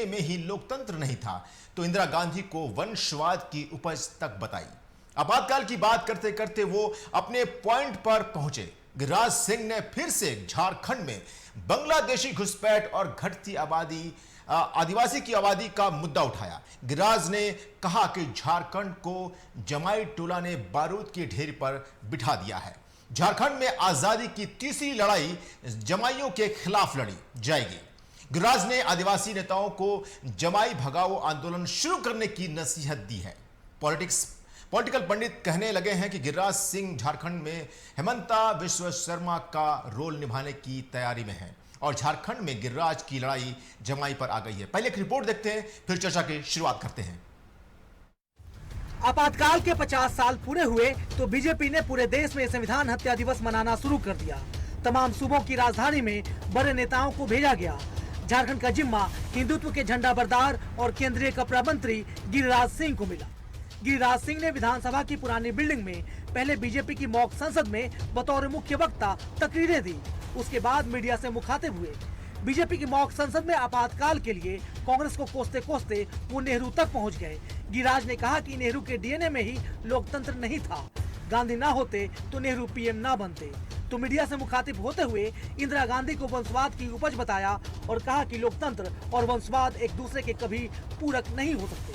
DNA में ही लोकतंत्र नहीं था तो इंदिरा गांधी को वंशवाद की उपज तक बताई। आपातकाल की बात करते करते वो अपने पॉइंट पर पहुंचे। गिरिराज सिंह ने फिर से झारखंड में बांग्लादेशी घुसपैठ और घटती आदिवासी की आबादी का मुद्दा उठाया। गिरिराज ने कहा कि झारखंड को जमाई टोला ने बारूद के ढेर पर बिठा दिया है। झारखंड में आजादी की तीसरी लड़ाई जमाइयों के खिलाफ लड़ी जाएगी। गिरिराज ने आदिवासी नेताओं को जमाई भगाओ आंदोलन शुरू करने की नसीहत दी है। पॉलिटिकल पंडित कहने लगे हैं कि गिरिराज सिंह झारखंड में हेमंता बिस्वा शर्मा का रोल निभाने की तैयारी में है और झारखंड में गिरिराज की लड़ाई जमाई पर आ गई है। पहले एक रिपोर्ट देखते हैं, फिर चर्चा की शुरुआत करते हैं। आपातकाल के 50 साल पूरे हुए तो बीजेपी ने पूरे देश में संविधान हत्या दिवस मनाना शुरू कर दिया। तमाम सूबों की राजधानी में बड़े नेताओं को भेजा गया। झारखंड का जिम्मा हिंदुत्व के झंडा बरदार और केंद्रीय कपड़ा मंत्री गिरिराज सिंह को मिला। गिरिराज सिंह ने विधानसभा की पुरानी बिल्डिंग में पहले बीजेपी की मॉक संसद में बतौर मुख्य वक्ता तकरीरें दी। उसके बाद मीडिया से मुखातिब हुए। बीजेपी की मॉक संसद में आपातकाल के लिए कांग्रेस को कोसते कोसते वो नेहरू तक पहुंच गए। गिरिराज ने कहा कि नेहरू के डीएनए में ही लोकतंत्र नहीं था। गांधी ना होते तो नेहरू पीएम ना बनते। तो मीडिया से मुखातिब होते हुए इंदिरा गांधी को वंशवाद की उपज बताया और कहा कि लोकतंत्र और वंशवाद एक दूसरे के कभी पूरक नहीं हो सकते।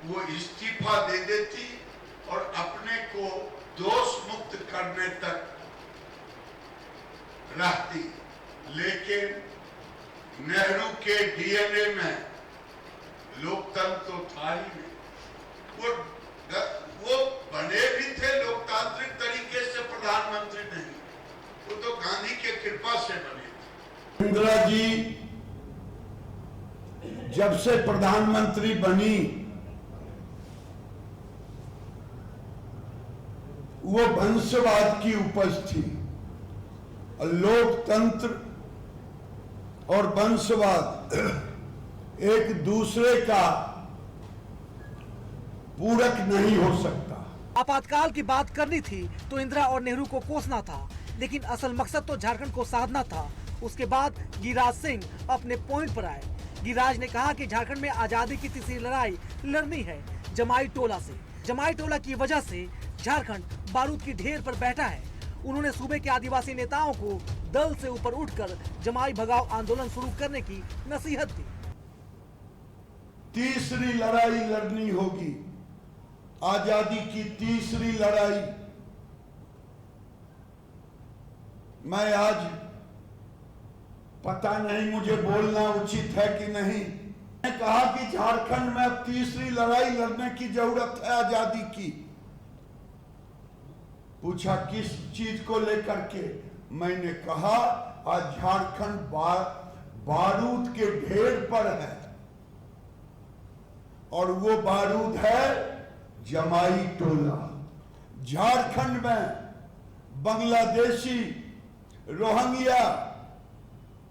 वो इस्तीफा दे देती और अपने को दोष मुक्त करने तक रहती, लेकिन नेहरू के डीएनए में लोकतंत्र तो था ही नहीं। वो बने भी थे लोकतांत्रिक तरीके से प्रधानमंत्री नहीं, वो तो गांधी के कृपा से बने थे। इंदिरा जी जब से प्रधानमंत्री बनी वो वंशवाद की उपज थी। लोकतंत्र और वंशवाद एक दूसरे का पूरक नहीं हो सकता। आपातकाल की बात करनी थी तो इंदिरा और नेहरू को कोसना था, लेकिन असल मकसद तो झारखंड को साधना था। उसके बाद गिरिराज सिंह अपने पॉइंट पर आए। गिरिराज ने कहा कि झारखंड में आजादी की तीसरी लड़ाई लड़नी है जमाई टोला से। जमाई टोला की वजह से झारखंड बारूद की ढेर पर बैठा है। उन्होंने सूबे के आदिवासी नेताओं को दल से ऊपर उठकर जमाई भगाओ आंदोलन शुरू करने की नसीहत दी। तीसरी लड़ाई लड़नी होगी, आजादी की तीसरी लड़ाई। मैं आज पता नहीं मुझे बोलना उचित है कि नहीं, मैंने कहा कि झारखंड में अब तीसरी लड़ाई लड़ने की जरूरत है आजादी की। पूछा किस चीज को लेकर के, मैंने कहा आज झारखंड बारूद के ढेर पर है और वो बारूद है जमाई टोला। झारखंड में बांग्लादेशी रोहिंग्या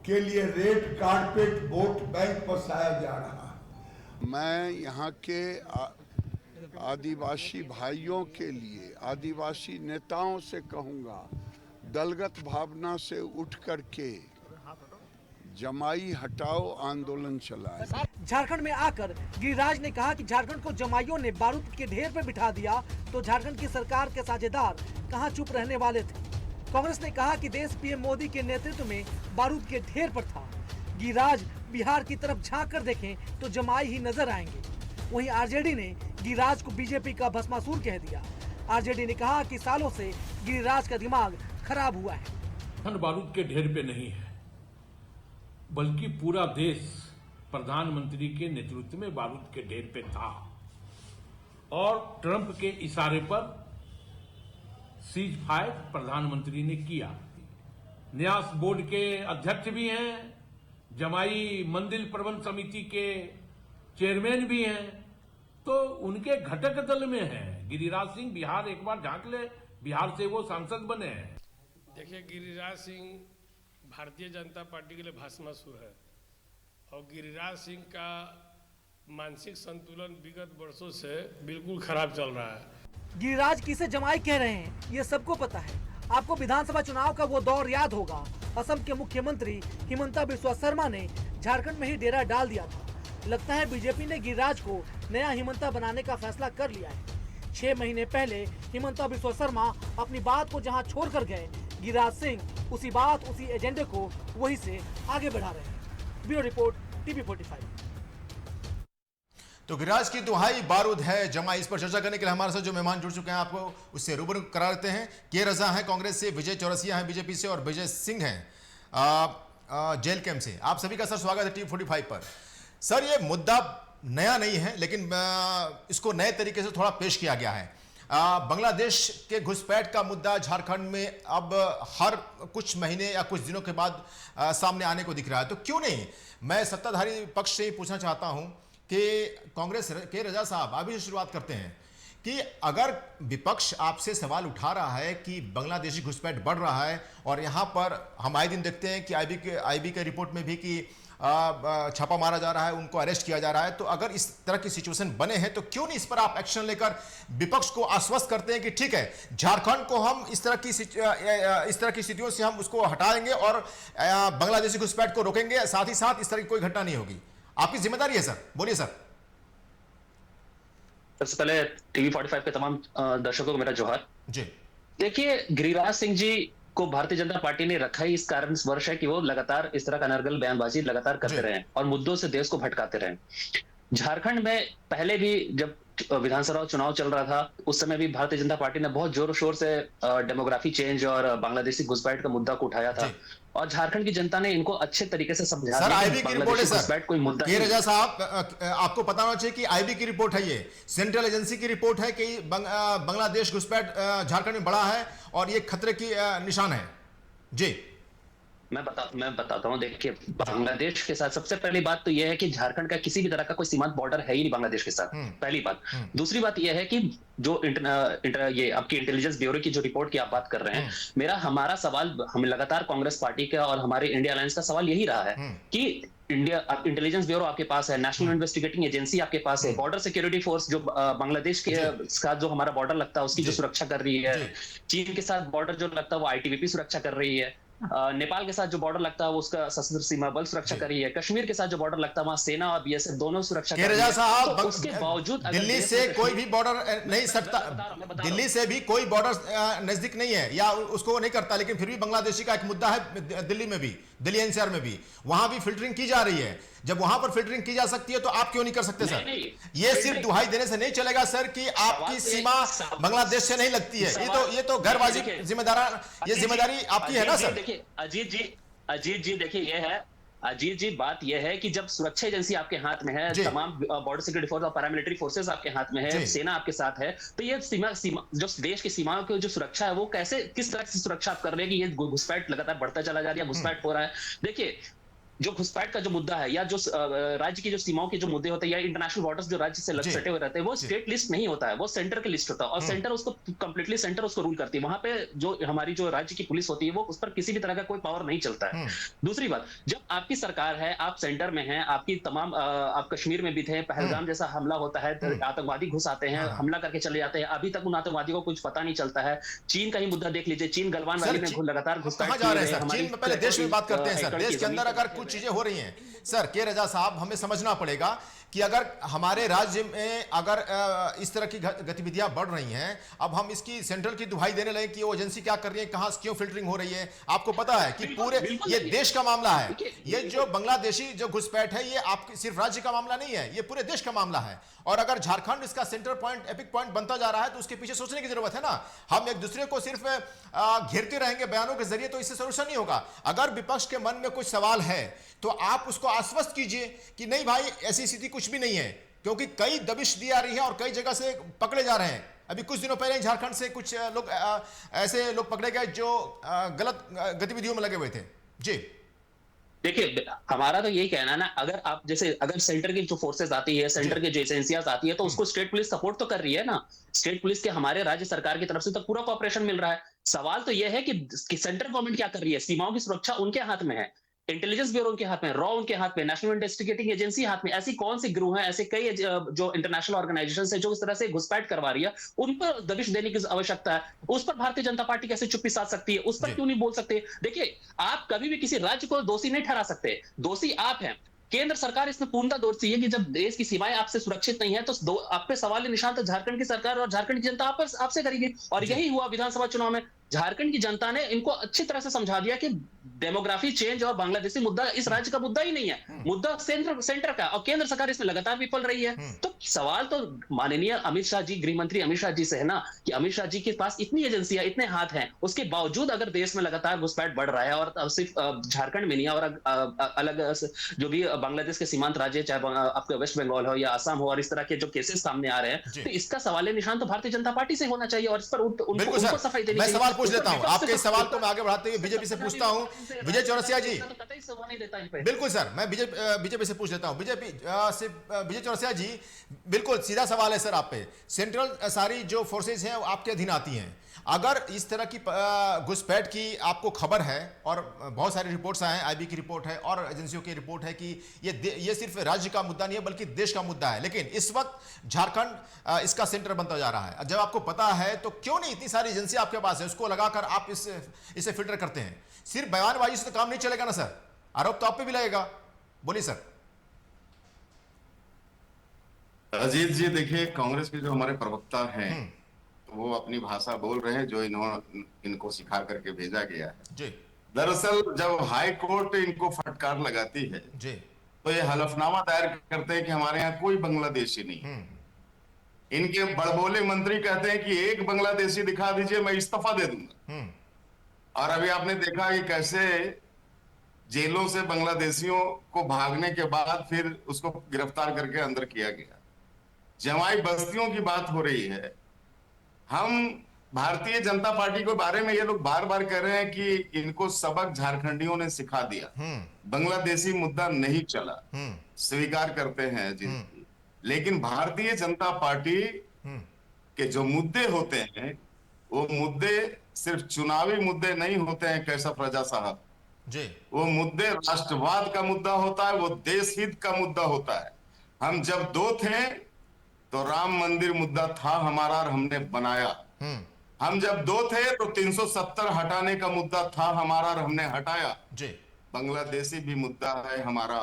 के लिए रेड कारपेट वोट बैंक बसाया जा रहा है। मैं यहाँ के आदिवासी भाइयों के लिए, आदिवासी नेताओं से कहूँगा, दलगत भावना से उठ करके जमाई हटाओ आंदोलन चलाए। झारखंड में आकर गिरिराज ने कहा कि झारखंड को जमाइयों ने बारूद के ढेर पर बिठा दिया तो झारखंड की सरकार के साझेदार कहां चुप रहने वाले थे। कांग्रेस ने कहा कि देश पीएम मोदी के नेतृत्व में बारूद के ढेर पर था। गिरिराज बिहार की तरफ झांक कर देखें तो जमाई ही नजर आएंगे। वहीं आरजेडी ने गिरिराज को बीजेपी का भस्मासुर कह दिया। आरजेडी ने कहा कि सालों से गिरिराज का दिमाग खराब हुआ है। बारूद के ढेर पे नहीं है, बल्कि पूरा देश प्रधानमंत्री के नेतृत्व में बारूद के ढेर पे था और ट्रंप के इशारे पर सीज फायर प्रधानमंत्री ने किया। न्यास बोर्ड के अध्यक्ष भी हैं, जमाई मंदिर प्रबंध समिति के चेयरमैन भी हैं, तो उनके घटक दल में है। गिरिराज सिंह बिहार एक बार झांक ले, बिहार से वो सांसद बने हैं। देखिए, गिरिराज सिंह भारतीय जनता पार्टी के लिए भाषणासुर है और गिरिराज सिंह का मानसिक संतुलन विगत वर्षों से बिल्कुल खराब चल रहा है। गिरिराज किसे जमाई कह रहे हैं ये सबको पता है। आपको विधानसभा चुनाव का वो दौर याद होगा। असम के मुख्यमंत्री हिमंता बिस्वा शर्मा ने झारखंड में ही डेरा डाल दिया था। लगता है बीजेपी ने गिरिराज को नया हिमंता बनाने का फैसला कर लिया है। 6 महीने पहले हिमंता बिस्वा शर्मा अपनी बात को जहां छोड़कर गए, गिरिराज सिंह उसी बात, उसी एजेंडे को वहीं से आगे बढ़ा रहे हैं। Bureau report, TV 45। तो गिरिराज की दुहाई बारूद है जमा। इस पर चर्चा करने के लिए हमारे साथ जो मेहमान जुड़ चुके हैं आपको उससे रूबरू करा देते हैं। के रजा हैं कांग्रेस से, विजय चौरसिया हैं बीजेपी से और विजय सिंह हैं जेल कैंप से। आप सभी का सर स्वागत है टीवी 45 पर। सर, ये मुद्दा नया नहीं है, लेकिन इसको नए तरीके से थोड़ा पेश किया गया है। बांग्लादेश के घुसपैठ का मुद्दा झारखंड में अब हर कुछ महीने या कुछ दिनों के बाद सामने आने को दिख रहा है। तो क्यों नहीं, मैं सत्ताधारी पक्ष से ही पूछना चाहता हूं कि कांग्रेस के रजा साहब अभी से शुरुआत करते हैं कि अगर विपक्ष आपसे सवाल उठा रहा है कि बांग्लादेशी घुसपैठ बढ़ रहा है और यहां पर हम आए दिन देखते हैं कि आईबी के रिपोर्ट में भी कि छापा मारा जा रहा है, उनको अरेस्ट किया जा रहा है, तो अगर इस तरह की सिचुएशन बने हैं तो क्यों नहीं इस पर आप एक्शन लेकर विपक्ष को आश्वस्त करते हैं कि ठीक है, झारखंड को हम इस तरह की स्थितियों से हम उसको हटाएंगे और बांग्लादेशी घुसपैठ को रोकेंगे, साथ ही साथ इस तरह की कोई घटना नहीं होगी। आपकी जिम्मेदारी है सर, बोलिए सर। सबसे पहले टीवी 45 के तमाम दर्शकों को मेरा जोहार जी। देखिए, गिरिराज सिंह जी को भारतीय जनता पार्टी ने रखा ही इस कारण वर्ष है कि वो लगातार इस तरह का अनर्गल बयानबाजी लगातार करते रहे और मुद्दों से देश को भटकाते रहे। झारखंड में पहले भी जब विधानसभा चुनाव चल रहा था, उस समय भी भारतीय जनता पार्टी ने बहुत जोर शोर से डेमोग्राफी चेंज और बांग्लादेशी घुसपैठ का मुद्दा को उठाया था और झारखंड की जनता ने इनको अच्छे तरीके से समझा सर, आईबी की रिपोर्ट है सर, कोई मुद्दा के रजा साहब आपको पता होना चाहिए कि आईबी की रिपोर्ट है, ये सेंट्रल एजेंसी की रिपोर्ट है कि बांग्लादेश घुसपैठ झारखंड में बढ़ा है और ये खतरे की निशान है जी। मैं बताता हूँ। देखिए, बांग्लादेश के साथ सबसे पहली बात तो यह है कि झारखंड का किसी भी तरह का कोई सीमांत बॉर्डर है ही नहीं बांग्लादेश के साथ, पहली बात। दूसरी बात यह है कि जो ये आपकी इंटेलिजेंस ब्यूरो की जो रिपोर्ट की आप बात कर रहे हैं, हमारा सवाल, हम लगातार कांग्रेस पार्टी का और हमारे इंडिया अलायंस का सवाल यही रहा है कि इंडिया इंटेलिजेंस ब्यूरो आपके पास है, नेशनल इन्वेस्टिगेटिंग एजेंसी आपके पास है, बॉर्डर सिक्योरिटी फोर्स जो बांग्लादेश के साथ जो हमारा बॉर्डर लगता है उसकी जो सुरक्षा कर रही है, चीन के साथ बॉर्डर जो लगता है वो आईटीबीपी सुरक्षा कर रही है, नेपाल के साथ जो बॉर्डर लगता है वो उसका सशस्त्र सीमा बल सुरक्षा कर रही है, कश्मीर के साथ जो बॉर्डर लगता है वहां सेना और बीएसएफ दोनों सुरक्षा कर रही है। साहब, तो उसके बावजूद दिल्ली से कोई भी बॉर्डर नहीं सटता, दिल्ली से भी कोई बॉर्डर नजदीक नहीं है या उसको नहीं करता, लेकिन फिर भी बांग्लादेशी का एक मुद्दा है दिल्ली में भी, दिल्ली एनसीआर में भी, वहां भी फिल्टरिंग की जा रही है। जब वहां पर फिल्टरिंग की जा सकती है तो आप क्यों नहीं कर सकते सर? ये सिर्फ दुहाई देने से नहीं चलेगा सर कि आपकी सीमा बांग्लादेश से नहीं लगती है, ये तो घरबाजी जिम्मेदारी आपकी है ना सर? देखिए अजीत जी देखिए, ये है अजीत जी, बात यह है कि जब सुरक्षा एजेंसी आपके हाथ में है, तमाम बॉर्डर सिक्योरिटी फोर्स और पैरामिलिट्री फोर्सेस आपके हाथ में है, सेना आपके साथ है, तो ये सीमा जो देश की सीमाओं की जो सुरक्षा है वो कैसे, किस तरह से सुरक्षा आप कर रहे हैं कि ये घुसपैठ लगातार बढ़ता चला जा रहा है, घुसपैठ हो रहा है। देखिए, जो घुसपैठ का जो मुद्दा है या जो राज्य की जो सीमाओं के जो मुद्दे होते हैं या इंटरनेशनल बॉर्डर्स जो राज्य से सटे हुए रहते हैं, वो स्टेट लिस्ट नहीं होता है, वो सेंटर के लिस्ट होता है और सेंटर उसको कंप्लीटली सेंटर उसको रूल करती है। वहां पे जो हमारी जो राज्य की पुलिस होती है वो उस पर किसी भी तरह का कोई पावर नहीं चलता है। दूसरी बात, जब आपकी सरकार है, आप सेंटर में हैं, आपकी तमाम आप कश्मीर में भी थे, पहलगाम जैसा हमला होता है, आतंकवादी घुस आते हैं, हमला करके चले जाते हैं, अभी तक उन आतंकवादियों को कुछ पता नहीं चलता है। चीन का ही मुद्दा देख लीजिए, चीन गलवान वैली में लगातार घुसपैठ जा रहे हैं। चीन में पहले देश में बात करते हैं सर, देश के अंदर अगर कुछ चीजें हो रही हैं सर, के रजा साहब, हमें समझना पड़ेगा कि अगर हमारे राज्य में अगर इस तरह की गतिविधियां बढ़ रही हैं, अब हम इसकी सेंट्रल की दुहाई देने लगे कि वो एजेंसी क्या कर रही है, कहां क्यों फिल्टरिंग हो रही है। आपको पता है कि पूरे ये देश का मामला है, ये जो बांग्लादेशी जो घुसपैठ है ये आपके सिर्फ राज्य का मामला नहीं है, ये पूरे देश का मामला है। और अगर झारखंड इसका सेंटर पॉइंट, एपिक पॉइंट बनता जा रहा है तो उसके पीछे सोचने की जरूरत है ना। हम एक दूसरे को सिर्फ घेरते रहेंगे बयानों के जरिए तो इससे सोल्यूशन नहीं होगा। अगर विपक्ष के मन में कुछ सवाल है तो आप उसको आश्वस्त कीजिए कि नहीं भाई, ऐसी स्थिति कुछ भी नहीं है, क्योंकि कई दबिश दी जा रही है और कई जगह से पकड़े जा रहे हैं। अभी कुछ दिनों पहले झारखंड से कुछ लोग ऐसे लोग पकड़े गए जो गलत गतिविधियों में लगे हुए थे जी। देखिए, हमारा तो यही कहना है ना, अगर सेंटर की जो फोर्सेस आती है, सेंटर की जो एजेंसियां आती है, तो उसको स्टेट पुलिस सपोर्ट तो कर रही है ना। स्टेट पुलिस के हमारे राज्य सरकार की तरफ से तो पूरा कोऑपरेशन मिल रहा है। सवाल तो यह है कि सेंट्रल गवर्नमेंट क्या कर रही है, सीमाओं की सुरक्षा उनके हाथ में है, इंटेलिजेंस ब्यूरो उनके हाथ में, रॉ उनके हाथ में, नेशनल इन्वेस्टिगेटिंग एजेंसी हाथ में। ऐसी कौन सी ग्रुप है, ऐसे कई जो इंटरनेशनल ऑर्गेनाइजेशन है जो इस तरह से घुसपैठ करवा रही है, उन पर दबिश देने की आवश्यकता है। उस पर भारतीय जनता पार्टी कैसे चुप्पी साध सकती है, उस पर क्यों नहीं बोल सकते? देखिए, आप कभी भी किसी राज्य को दोषी नहीं ठहरा सकते, दोषी आप हैं। केंद्र सरकार इसमें पूर्णतः दोषी है कि जब देश की सीमाएं आपसे सुरक्षित नहीं है तो आप पे सवाल निशान तो झारखंड की सरकार और झारखंड की जनता आपसे करेगी। और यही हुआ विधानसभा चुनाव में। झारखंड की जनता ने इनको अच्छी तरह से समझा दिया कि डेमोग्राफी चेंज और बांग्लादेशी मुद्दा इस राज्य का मुद्दा ही नहीं है, मुद्दा सेंटर का, और केंद्र सरकार इसमें लगातार विफल रही है। तो सवाल तो माननीय अमित शाह जी, गृह मंत्री अमित शाह जी से है ना, कि अमित शाह जी के पास इतनी एजेंसियां, इतने हाथ हैं, उसके बावजूद अगर देश में लगातार घुसपैठ बढ़ रहा है, और सिर्फ झारखंड में नहीं और अलग जो भी बांग्लादेश के सीमांत राज्य, चाहे आपका वेस्ट बंगाल हो या असम हो, और इस तरह के जो केसेस सामने आ रहे हैं, तो इसका सवाल निशान तो भारतीय जनता पार्टी से होना चाहिए और इस पर उनको सफाई देनी चाहिए। मैं सवाल पूछ लेता हूं, आपके सवाल को मैं आगे बढ़ाते हुए बीजेपी से पूछता हूं। विजय चौरसिया जी, बिल्कुल सर, मैं बीजेपी से पूछ लेता हूं। विजय चौरसिया जी, बिल्कुल सीधा सवाल है सर आप पे। सेंट्रल सारी जो फोर्सेज हैं वो आपके अधीन आती हैं। अगर इस तरह की घुसपैठ की आपको खबर है, और बहुत सारी रिपोर्ट्स आए हैं, आईबी की रिपोर्ट है और एजेंसियों की रिपोर्ट है कि ये सिर्फ राज्य का मुद्दा नहीं है बल्कि देश का मुद्दा है, लेकिन इस वक्त झारखंड इसका सेंटर बनता जा रहा है। जब आपको पता है तो क्यों नहीं इतनी सारी एजेंसी आपके पास है, उसको लगाकर आप इसे फिल्टर करते हैं? सिर्फ बयानबाजी से तो काम नहीं चलेगा ना सर, आरोप तो आप पे भी लगेगा। बोलिए सर। अजीत जी, देखिए, कांग्रेस के जो हमारे प्रवक्ता हैं वो अपनी भाषा बोल रहे हैं जो इनको सिखा करके भेजा गया है जी। दरअसल जब हाई कोर्ट इनको फटकार लगाती है जी, तो ये हलफनामा दायर करते हैं कि हमारे यहाँ कोई बांग्लादेशी नहीं। इनके बड़बोले मंत्री कहते हैं कि एक बांग्लादेशी दिखा दीजिए, मैं इस्तीफा दे दूंगा। और अभी आपने देखा कि कैसे जेलों से बांग्लादेशियों को भागने के बाद फिर उसको गिरफ्तार करके अंदर किया गया। जमाई बस्तियों की बात हो रही है। हम भारतीय जनता पार्टी के बारे में ये लोग बार बार कह रहे हैं कि इनको सबक झारखंडियों ने सिखा दिया, बांग्लादेशी मुद्दा नहीं चला, स्वीकार करते हैं जी। लेकिन भारतीय जनता पार्टी के जो मुद्दे होते हैं वो मुद्दे सिर्फ चुनावी मुद्दे नहीं होते हैं कैसफ रजा साहब जी। वो मुद्दे राष्ट्रवाद का मुद्दा होता है, वो देश हित का मुद्दा होता है। हम जब दो थे तो राम मंदिर मुद्दा था हमारा और हमने बनाया। हम जब दो थे तो 370 हटाने का मुद्दा था हमारा और हमने हटाया जी। बांग्लादेशी भी मुद्दा है हमारा,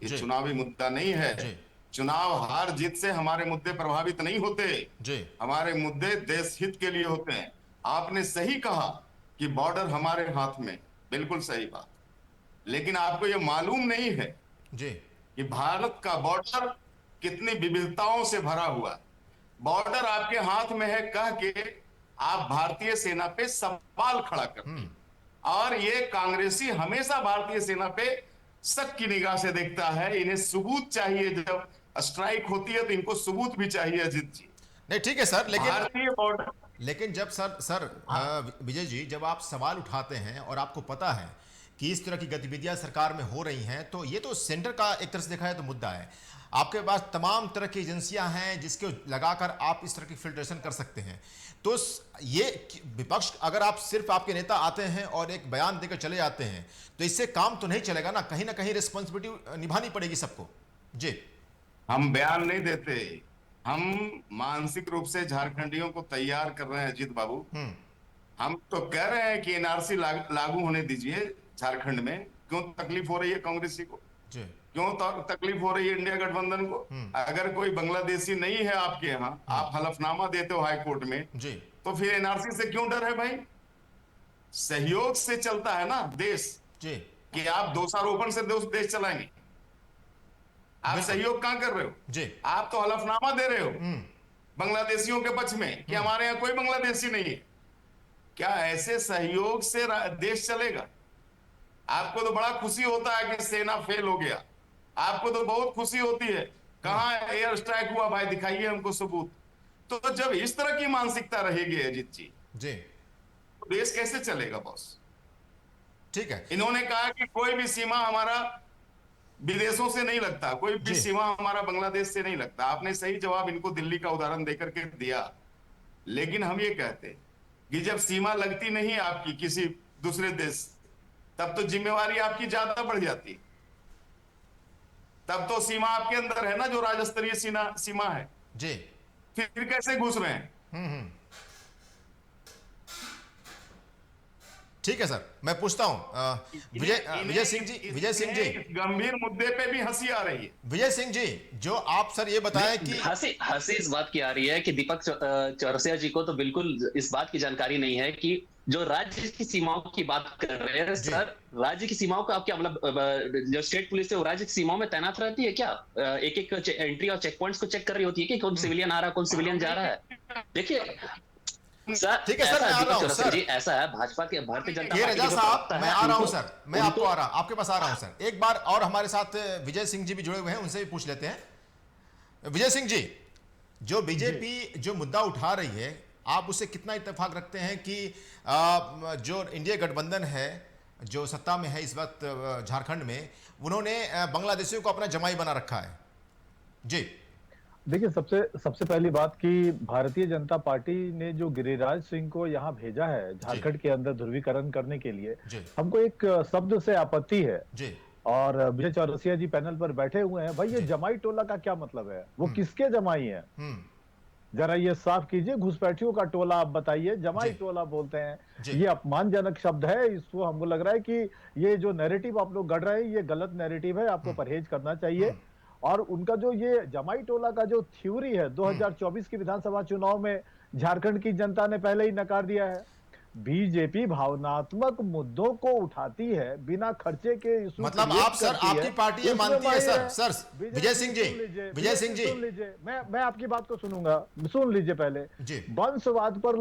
ये चुनावी मुद्दा नहीं है जी। चुनाव हार जीत से हमारे मुद्दे प्रभावित नहीं होते जी। हमारे मुद्दे देश हित के लिए होते हैं। आपने सही कहा कि बॉर्डर हमारे हाथ में, बिल्कुल सही बात, लेकिन आपको यह मालूम नहीं है जी कि भारत का बॉर्डर कितनी विविधताओं से भरा हुआ है। बॉर्डर आपके हाथ में है कह के आप भारतीय सेना पे सवाल खड़ा करते हैं, और ये कांग्रेसी हमेशा भारतीय सेना पे शक की निगाह से देखता है। इन्हें सबूत चाहिए, जब स्ट्राइक होती है तो इनको सबूत भी चाहिए अजीत जी। नहीं ठीक है सर, लेकिन भारतीय बॉर्डर, लेकिन जब सर विजय जी, जब आप सवाल उठाते हैं और आपको पता है कि इस तरह की गतिविधियां सरकार में हो रही हैं, तो ये तो सेंटर का एक तरह से देखा जाए तो मुद्दा है। आपके पास तमाम तरह की एजेंसियां हैं जिसके लगाकर आप इस तरह की फिल्ट्रेशन कर सकते हैं। तो ये विपक्ष, अगर आप सिर्फ आपके नेता आते हैं और एक बयान देकर चले जाते हैं तो इससे काम तो नहीं चलेगा ना, कहीं ना कहीं रिस्पॉन्सिबिलिटी निभानी पड़ेगी सबको जी। हम बयान नहीं देते, हम मानसिक रूप से झारखंडियों को तैयार कर रहे हैं अजीत बाबू। हम तो कह रहे हैं कि एनआरसी लागू होने दीजिए झारखंड में। क्यों तकलीफ हो रही है कांग्रेसी को जी? क्यों तकलीफ हो रही है इंडिया गठबंधन को? अगर कोई बांग्लादेशी नहीं है आपके यहाँ, आप हलफनामा देते हो हाई कोर्ट में जी, तो फिर एनआरसी से क्यों डर है भाई? सहयोग से चलता है ना देश जी, कि आप दोषारोपण से देश चलाएंगे। आप सहयोग कहां कर रहे हो जी? आप तो हलफनामा दे रहे हो बांग्लादेशियों के पक्ष में कि हमारे यहाँ कोई बांग्लादेशी नहीं है। क्या ऐसे सहयोग से देश चलेगा? आपको तो बड़ा खुशी होता है कि सेना फेल हो गया, आपको तो बहुत खुशी होती है, कहां एयर स्ट्राइक हुआ भाई, दिखाइए हमको सबूत। तो जब इस तरह की मानसिकता रहेगी अजीत जी तो देश कैसे चलेगा बॉस? ठीक है, इन्होंने कहा कि कोई भी सीमा हमारा विदेशों से नहीं लगता, कोई भी सीमा हमारा बांग्लादेश से नहीं लगता। आपने सही जवाब इनको दिल्ली का उदाहरण देकर के दिया। लेकिन हम ये कहते हैं कि जब सीमा लगती नहीं आपकी किसी दूसरे देश, तब तो जिम्मेवारी आपकी ज्यादा बढ़ जाती। तब तो सीमा आपके अंदर है ना, जो राज्य स्तरीय सीमा है जी। फिर कैसे घुस रहे हैं? ठीक है सर, मैं पूछता हूं विजय सिंह जी गंभीर मुद्दे पे भी हंसी आ रही है। विजय सिंह जी, जो आप सर ये बताएं कि हंसी इस बात की आ रही है कि दीपक चौरसिया जी को तो बिल्कुल इस बात की जानकारी नहीं है कि जो राज्य की सीमाओं की बात कर रहे हैं सर, राज्य की सीमाओं का आप क्या मतलब, जो स्टेट पुलिस है वो राज्य की सीमाओं में तैनात रहती है क्या? एक एक एंट्री और चेक पॉइंट्स को चेक कर रही होती है कि कौन सिविलियन आ रहा है, कौन सिविलियन जा रहा है? देखिए सर, ठीक है सर, मैं आ रहा हूं सर जी, ऐसा है भाजपा के, भारतीय जनता ये पार्टी रजा के जो साहब, प्रवक्ता मैं है, आ रहा हूं उनको- सर, मैं आपको आपके पास आ रहा हूं सर। एक बार और हमारे साथ विजय सिंह जी भी जुड़े हुए हैं, उनसे भी पूछ लेते हैं। विजय सिंह जी, जो बीजेपी जो मुद्दा उठा रही है, आप उससे कितना इत्तेफाक रखते हैं कि जो इंडिया गठबंधन है जो सत्ता में है इस वक्त झारखंड में, उन्होंने बांग्लादेशियों को अपना जमाई बना रखा है? जी देखिए, सबसे पहली बात कि भारतीय जनता पार्टी ने जो गिरिराज सिंह को यहाँ भेजा है झारखंड के अंदर ध्रुवीकरण करने के लिए, हमको एक शब्द से आपत्ति है जी। और विजय चौरसिया जी पैनल पर बैठे हुए हैं। भाई, ये जमाई टोला का क्या मतलब है? वो किसके जमाई है? जरा ये साफ कीजिए। घुसपैठियों का टोला आप बताइए, जमाई टोला बोलते हैं, ये अपमानजनक शब्द है। इसको हमको लग रहा है कि ये जो नैरेटिव आप लोग गढ़ रहे हैं, ये गलत नैरेटिव है, आपको परहेज करना चाहिए। और उनका जो ये जमाई टोला का जो थ्योरी है, 2024 की विधानसभा चुनाव में झारखंड की जनता ने पहले ही नकार दिया है। बीजेपी भावनात्मक मुद्दों को उठाती है बिना खर्चे के, मतलब आप सर, आपकी पार्टी ये मानती है सर विजय सिंह जी, विजय सिंह जी, सुन लीजिए, मैं आपकी बात को सुनूंगा, सुन लीजिए पहले। वंशवाद पर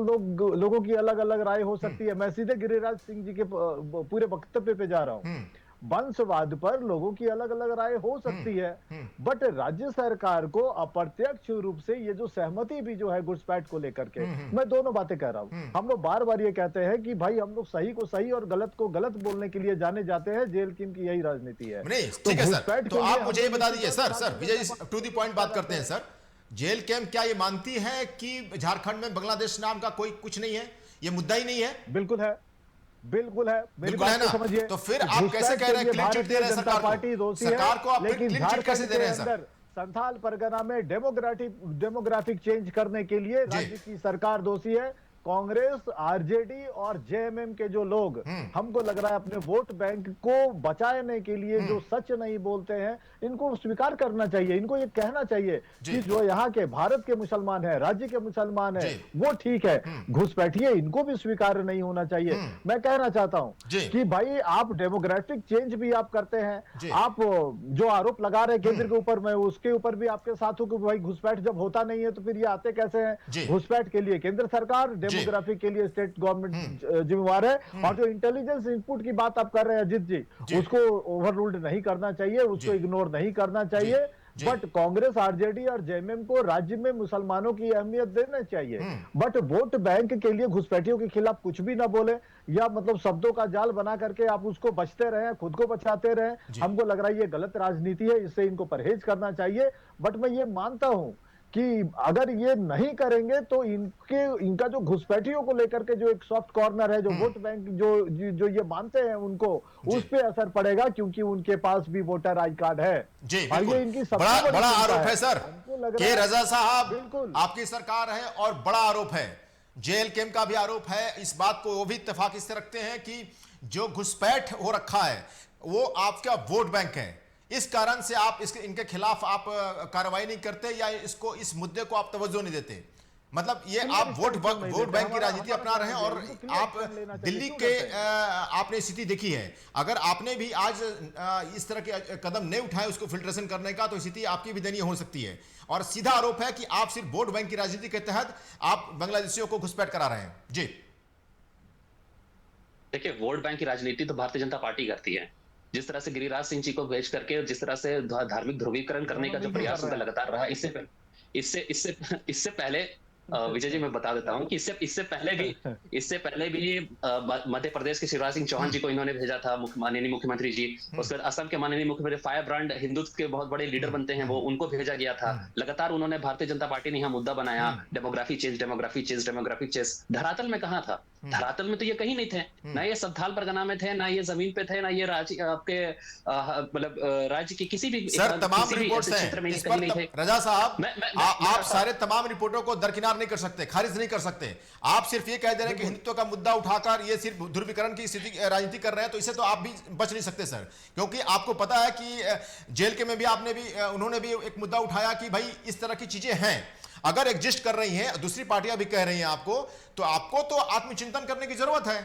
लोगों की अलग अलग राय हो सकती है। मैं सीधे गिरिराज सिंह जी के पूरे वक्तव्य पे जा रहा हूँ। वंशवाद पर लोगों की अलग अलग राय हो सकती है, बट राज्य सरकार को अप्रत्यक्ष रूप से ये जो सहमति भी जो है घुसपैठ को लेकर के, मैं दोनों बातें कह रहा हूं। हम लोग बार बार ये कहते हैं कि भाई हम लोग सही को सही और गलत को गलत बोलने के लिए जाने जाते हैं। जेल किम की यही राजनीति है। ठीक है सर, तो आप मुझे ये बता दीजिए sir Vijay, to the point बात करते हैं सर। जेल कैंप क्या ये मानती है कि झारखंड में बांग्लादेश नाम का कोई कुछ नहीं है, ये मुद्दा ही नहीं है? बिल्कुल है, बिल्कुल है, मेरी बात को समझिए। तो फिर आप कैसे कह रहे हैं क्लीन चिट दे रहे हैं सरकार को आप क्लीन चिट कैसे दे रहे हैं सर? संथाल परगना में डेमोग्राफिक चेंज करने के लिए राज्य की सरकार दोषी है। कांग्रेस, आरजेडी और जेएमएम के जो लोग, हमको लग रहा है अपने वोट बैंक को बचाने के लिए जो सच नहीं बोलते हैं, इनको स्वीकार करना चाहिए। इनको ये कहना चाहिए कि जो यहाँ के भारत के मुसलमान है, राज्य के मुसलमान है, वो ठीक है, घुसपैठिए इनको भी स्वीकार नहीं होना चाहिए। मैं कहना चाहता हूँ कि भाई आप डेमोग्राफिक चेंज भी आप करते हैं, आप जो आरोप लगा रहे केंद्र के ऊपर, मैं उसके ऊपर भी आपके साथ हूँ कि भाई घुसपैठ जब होता नहीं है तो फिर ये आते कैसे हैं? घुसपैठ के लिए केंद्र सरकार, डेमोग्राफी के लिए स्टेट गवर्नमेंट जिम्मेवार है। और जो इंटेलिजेंस इनपुट की बात आप कर रहे हैं अजीत जी, उसको ओवररूल्ड नहीं करना चाहिए, उसको इग्नोर नहीं करना चाहिए। बट कांग्रेस, आरजेडी और जेएमएम को राज्य में मुसलमानों की अहमियत देना चाहिए, बट वोट बैंक के लिए घुसपैठियों के खिलाफ कुछ भी ना बोले, या मतलब शब्दों का जाल बना करके आप उसको बचते रहे, खुद को बचाते रहे। हमको लग रहा है ये गलत राजनीति है, इससे इनको परहेज करना चाहिए। बट मैं ये मानता हूं कि अगर ये नहीं करेंगे तो इनका जो घुसपैठियों को लेकर के जो एक सॉफ्ट कॉर्नर है, जो वोट बैंक जो ये मानते हैं उनको, उस पे असर पड़ेगा, क्योंकि उनके पास भी वोटर आई कार्ड है। जी, ये इनकी बड़ा आरोप है सर के रजा साहब, बिल्कुल आपकी सरकार है और बड़ा आरोप है। जेल कैंप का भी आरोप है। इस बात को वो भी इत्तेफाक इससे रखते हैं कि जो घुसपैठ हो रखा है वो आपका वोट बैंक है, इस कारण से आप इनके खिलाफ आप कार्रवाई नहीं करते, या इस मुद्दे को आप तवज्जो नहीं देते। मतलब ये आप वोट बैंक की राजनीति अपना रहे हैं। और आप दिल्ली के आपने स्थिति देखी है, अगर आपने भी आज इस तरह के कदम नहीं उठाए उसको फिल्ट्रेशन करने का, तो स्थिति आपकी भी दयनीय हो सकती है। और सीधा आरोप है कि आप सिर्फ वोट बैंक की राजनीति के तहत आप बांग्लादेशियों को घुसपैठ करा रहे हैं। जी देखिए, वोट बैंक की राजनीति तो भारतीय जनता पार्टी करती है। जिस तरह से गिरिराज सिंह जी को भेज करके, जिस तरह से धार्मिक ध्रुवीकरण करने का जो प्रयास उनका लगातार रहा, इससे पहले विजय जी मैं बता देता हूं कि इससे पहले भी मध्य प्रदेश के शिवराज सिंह चौहान जी को इन्होंने भेजा था, माननीय मुख्यमंत्री जी। उसके बाद असम के माननीय मुख्यमंत्री फायर ब्रांड हिंदुत्व के बहुत बड़े लीडर बनते हैं, वो उनको भेजा गया था। लगातार उन्होंने, भारतीय जनता पार्टी ने यहाँ मुद्दा बनाया, डेमोग्राफी चेंज। धरातल में कहा था धरातल में तो ये कहीं नहीं थे, ना ये संथाल परगना में थे, ना ये जमीन पे थे, ना ये आपके मतलब राज्य के किसी भी सर तमाम रिपोर्ट्स क्षेत्र में हैं ये इस कहीं पर नहीं थे। रजा साहब आप मैं सारे तमाम रिपोर्टों को दरकिनार नहीं कर सकते, खारिज नहीं कर सकते। आप सिर्फ ये कह दे रहे हैं कि हिंदुत्व का मुद्दा उठाकर ये सिर्फ ध्रुवीकरण की स्थिति राजनीति कर रहे हैं, तो इससे तो आप भी बच नहीं सकते सर, क्योंकि आपको पता है कि जेल के में भी उन्होंने भी एक मुद्दा उठाया कि भाई इस तरह की चीजें हैं, अगर एग्जिस्ट कर रही हैं, दूसरी पार्टियां भी कह रही हैं आपको तो आत्मचिंतन करने की जरूरत है।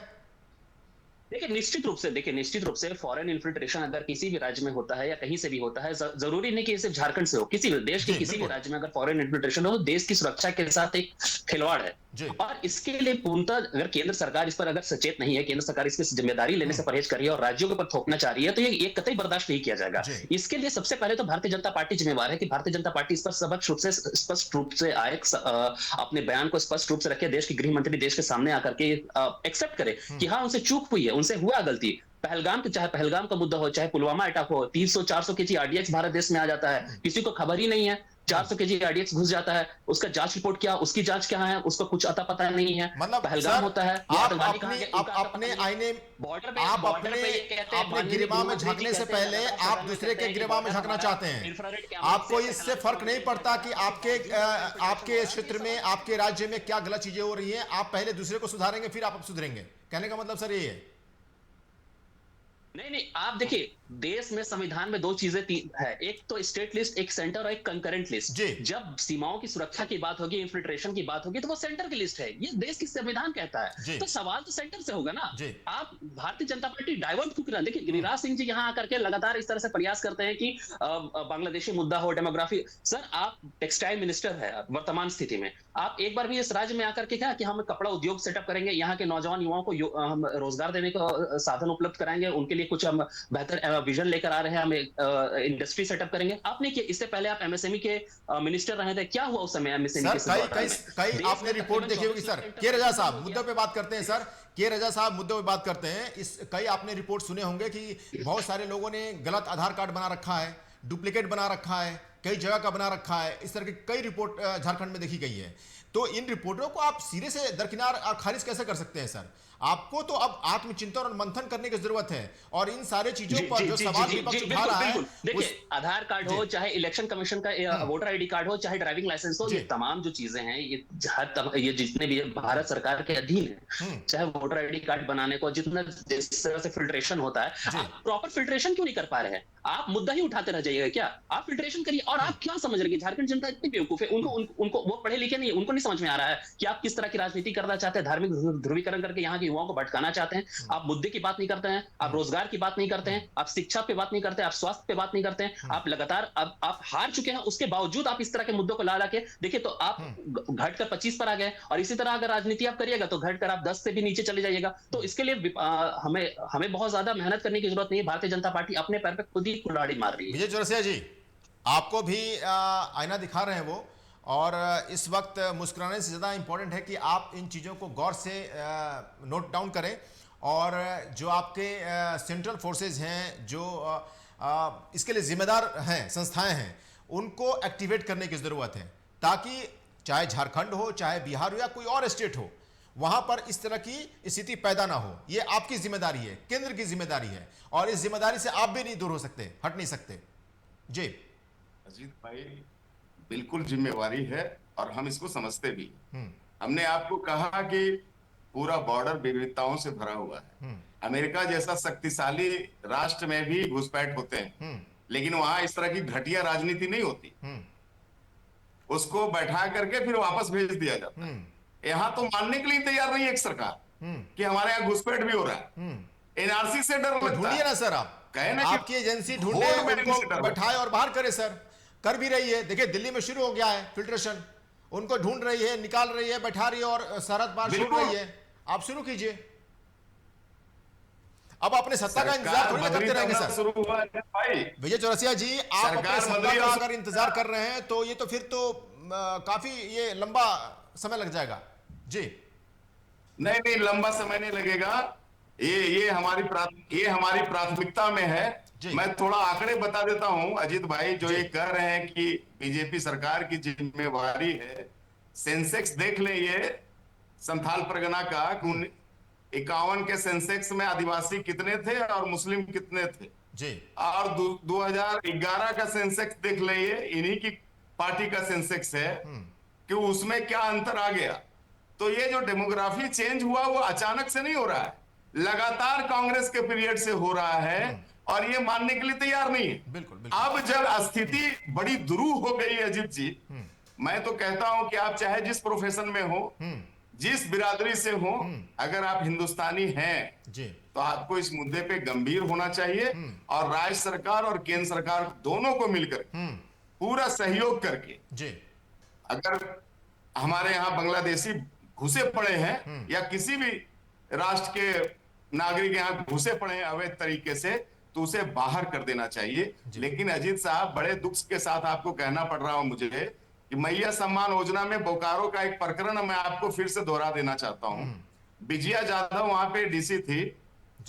देखिए निश्चित रूप से फॉरेन इन्फिल्ट्रेशन अगर किसी भी राज्य में होता है या कहीं से भी होता है, जरूरी नहीं कि सिर्फ झारखंड से हो, किसी भी देश के किसी भी राज्य में अगर फॉरेन इन्फिल्ट्रेशन हो, देश की सुरक्षा के साथ एक खिलवाड़ है। और इसके लिए पूर्णतः अगर केंद्र सरकार इस पर अगर सचेत नहीं है, केंद्र सरकार इसकी जिम्मेदारी लेने से परहेज कर रही है और राज्यों के ऊपर थोपना चाह रही है, तो ये कतई बर्दाश्त नहीं किया जाएगा। इसके लिए सबसे पहले तो भारतीय जनता पार्टी जिम्मेवार है कि भारतीय जनता पार्टी इस पर स्पष्ट रूप से आए, अपने बयान को स्पष्ट रूप से रखे, देश की गृह मंत्री देश के सामने आकर के एक्सेप्ट करे कि हाँ उनसे चूक हुई है, उनसे हुआ गलती। चाहे पहलगाम का मुद्दा हो, चाहे पुलवामा अटैक हो, 300-400 केजी आरडीएक्स भारत देश में आ जाता है, किसी को खबर ही नहीं है, 400 केजी आरडीएक्स घुस जाता है, उसका जांच रिपोर्ट क्या, उसकी जांच क्या है, उसको कुछ अता पता नहीं है। मतलब पहलगाम होता है, अपने आईने आप अपने गिरबान में झांकने से पहले आप दूसरे के गिरबान में झांकना चाहते हैं। आपको इससे फर्क नहीं पड़ता कि आपके क्षेत्र में, आपके राज्य में क्या गलत चीजें हो रही हैं, आप पहले दूसरे को सुधारेंगे फिर आप सुधरेंगे, कहने का मतलब सर ये है? नहीं, आप देखिए देश में संविधान में दो चीजें है, एक तो स्टेट लिस्ट, एक सेंटर और एक कंकरेंट लिस्ट। जब सीमाओं की सुरक्षा की बात होगी, इन्फिल्ट्रेशन की बात होगी, तो वो सेंटर की लिस्ट है, ये देश की संविधान कहता है। तो सवाल तो सेंटर से होगा ना। आप भारतीय जनता पार्टी डाइवर्ट क्यों कर, देखिए गिरिराज सिंह जी यहाँ आकर के लगातार इस तरह से प्रयास करते हैं कि बांग्लादेशी मुद्दा हो, डेमोग्राफी। सर आप टेक्सटाइल मिनिस्टर है वर्तमान स्थिति में, आप एक बार भी इस राज्य में आकर के क्या कि हम कपड़ा उद्योग सेटअप करेंगे, यहाँ के नौजवान युवाओं को हम रोजगार देने का साधन उपलब्ध कराएंगे, उनके लिए कुछ हम बेहतर विजन लेकर आ रहे हैं, हम इंडस्ट्री सेटअप करेंगे। आपने किया, इससे पहले आप एमएसएमई के मिनिस्टर रहे थे, क्या हुआ उस समय एमएसएमई के? कई आपने रिपोर्ट देखी होगी सर। के रजा साहब मुद्दे पे बात करते हैं सर, के रजा साहब मुद्दे पे बात करते हैं। कई आपने रिपोर्ट सुने होंगे कि बहुत सारे लोगों ने गलत आधार कार्ड बना रखा है, डुप्लीकेट बना रखा है, कई जगह का बना रखा है, इस तरह की कई रिपोर्ट झारखंड में देखी गई है। तो इन रिपोर्टों को आप सिरे से दरकिनार और खारिज कैसे कर सकते हैं सर? आपको तो अब आत्मचिंतन और मंथन करने की जरूरत है, और इन सारे चीजों पर जो सवाल विपक्ष उठा रहा है, देखिए आधार कार्ड हो, चाहे इलेक्शन कमीशन का वोटर आईडी कार्ड हो, चाहे ड्राइविंग लाइसेंस हो, ये तमाम जो चीजें हैं, ये जितने भी भारत सरकार के अधीन है, चाहे वोटर आईडी कार्ड बनाने को जितना जिस तरह से फिल्ट्रेशन होता है, आप प्रॉपर फिल्ट्रेशन क्यों नहीं कर पा रहे हैं? आप मुद्दा ही उठाते रह जाइएगा क्या? आप फिल्ट्रेशन करिए। और आप क्या समझ रहे हैं झारखंड जनता इतनी बेवकूफ है, उनको वो पढ़े लिखे नहीं है, उनको नहीं समझ में आ रहा है कि आप किस तरह की राजनीति करना चाहते हैं, धार्मिक ध्रुवीकरण करके यहाँ के युवाओं को भटकाना चाहते हैं। आप मुद्दे की बात नहीं करते हैं, आप रोजगार की बात नहीं करते हैं, आप शिक्षा पे बात नहीं करते हैं, आप स्वास्थ्य पे बात नहीं करते हैं। आप लगातार आप हार चुके हैं, उसके बावजूद आप इस तरह के मुद्दों को ला के देखिए तो आप घटकर 25 पर आ गए, और इसी तरह अगर राजनीति आप करिएगा तो घटकर आप 10 से भी नीचे चले जाइएगा। तो इसके लिए हमें बहुत ज्यादा मेहनत करने की जरूरत नहीं है। भारतीय जनता पार्टी अपने पैर पे खुद ही कुल्हाड़ी मार रही है। विजय चौरसिया जी, आपको भी आईना दिखा रहे हैं वो, और इस वक्त मुस्कुराने से ज़्यादा इंपॉर्टेंट है कि आप इन चीज़ों को गौर से नोट डाउन करें, और जो आपके सेंट्रल फोर्सेज हैं, जो इसके लिए जिम्मेदार हैं, संस्थाएं हैं, उनको एक्टिवेट करने की ज़रूरत है, ताकि चाहे झारखंड हो, चाहे बिहार हो, या कोई और स्टेट हो, वहां पर इस तरह की स्थिति पैदा ना हो। ये आपकी जिम्मेदारी है, केंद्र की जिम्मेदारी है, और इस जिम्मेदारी से आप भी नहीं दूर हो सकते, हट नहीं सकते। जी अजीत भाई, बिल्कुल जिम्मेवारी है, और हम इसको समझते भी। हमने आपको कहा कि पूरा बॉर्डर विविधताओं से भरा हुआ है। अमेरिका जैसा शक्तिशाली राष्ट्र में भी घुसपैठ होते हैं, लेकिन वहां इस तरह की घटिया राजनीति नहीं होती। उसको बैठा करके फिर वापस भेज दिया जाता है। यहाँ तो मानने के लिए तैयार नहीं है एक सरकार कि हमारे यहाँ घुसपैठ भी हो रहा है। एनआरसी से डर लगता है। ढूंढिए ना सर, आपकी एजेंसी ढूंढे, उनको बैठाए और बाहर करे सर। कर भी रही है, देखिए दिल्ली में शुरू हो गया है फिल्ट्रेशन, उनको ढूंढ रही है, निकाल रही है, बैठा रही है, और सरहद पार छोड़ रही है। आप शुरू कीजिए। अब अपने सत्ता का इंतजार थोड़ी करते रहेंगे सर। शुरू हुआ है भाई। विजय चौरसिया जी, आप अपने सत्ता का अगर इंतजार कर रहे हैं तो ये तो फिर तो काफी ये लंबा समय लग जाएगा। जी नहीं, लंबा समय नहीं लगेगा। ये हमारी प्राथमिकता में है। मैं थोड़ा आंकड़े बता देता हूं अजीत भाई, जो ये कह रहे हैं कि बीजेपी सरकार की जिम्मेवारी है। सेंसेक्स देख ले, ये संथाल परगना का 51 के सेंसेक्स में आदिवासी कितने थे और मुस्लिम कितने थे जी, और 2011 का सेंसेक्स देख लीजिए, इन्हीं की पार्टी का सेंसेक्स है कि उसमें क्या अंतर आ गया। तो ये जो डेमोग्राफी चेंज हुआ वो अचानक से नहीं हो रहा है, लगातार कांग्रेस के पीरियड से हो रहा है और ये मानने के लिए तैयार नहीं है। बिल्कुल, बिल्कुल। अब जब स्थिति बड़ी दुरूह हो गई है अजीत जी, मैं तो कहता हूं कि आप चाहे जिस प्रोफेशन में हो, जिस बिरादरी से हो, अगर आप हिंदुस्तानी हैं जी, तो आपको इस मुद्दे पे गंभीर होना चाहिए और राज्य सरकार और केंद्र सरकार दोनों को मिलकर पूरा सहयोग करके, जी, अगर हमारे यहाँ बांग्लादेशी घुसे पड़े हैं या किसी भी राष्ट्र के नागरिक यहाँ घुसे पड़े हैं अवैध तरीके से, तो उसे बाहर कर देना चाहिए। लेकिन अजीत साहब, बड़े दुख के साथ आपको कहना पड़ रहा हूं मुझे कि मैया सम्मान योजना में बोकारो का एक प्रकरण मैं आपको फिर से दोहरा देना चाहता हूं। विजया जाधव वहां पे डीसी थी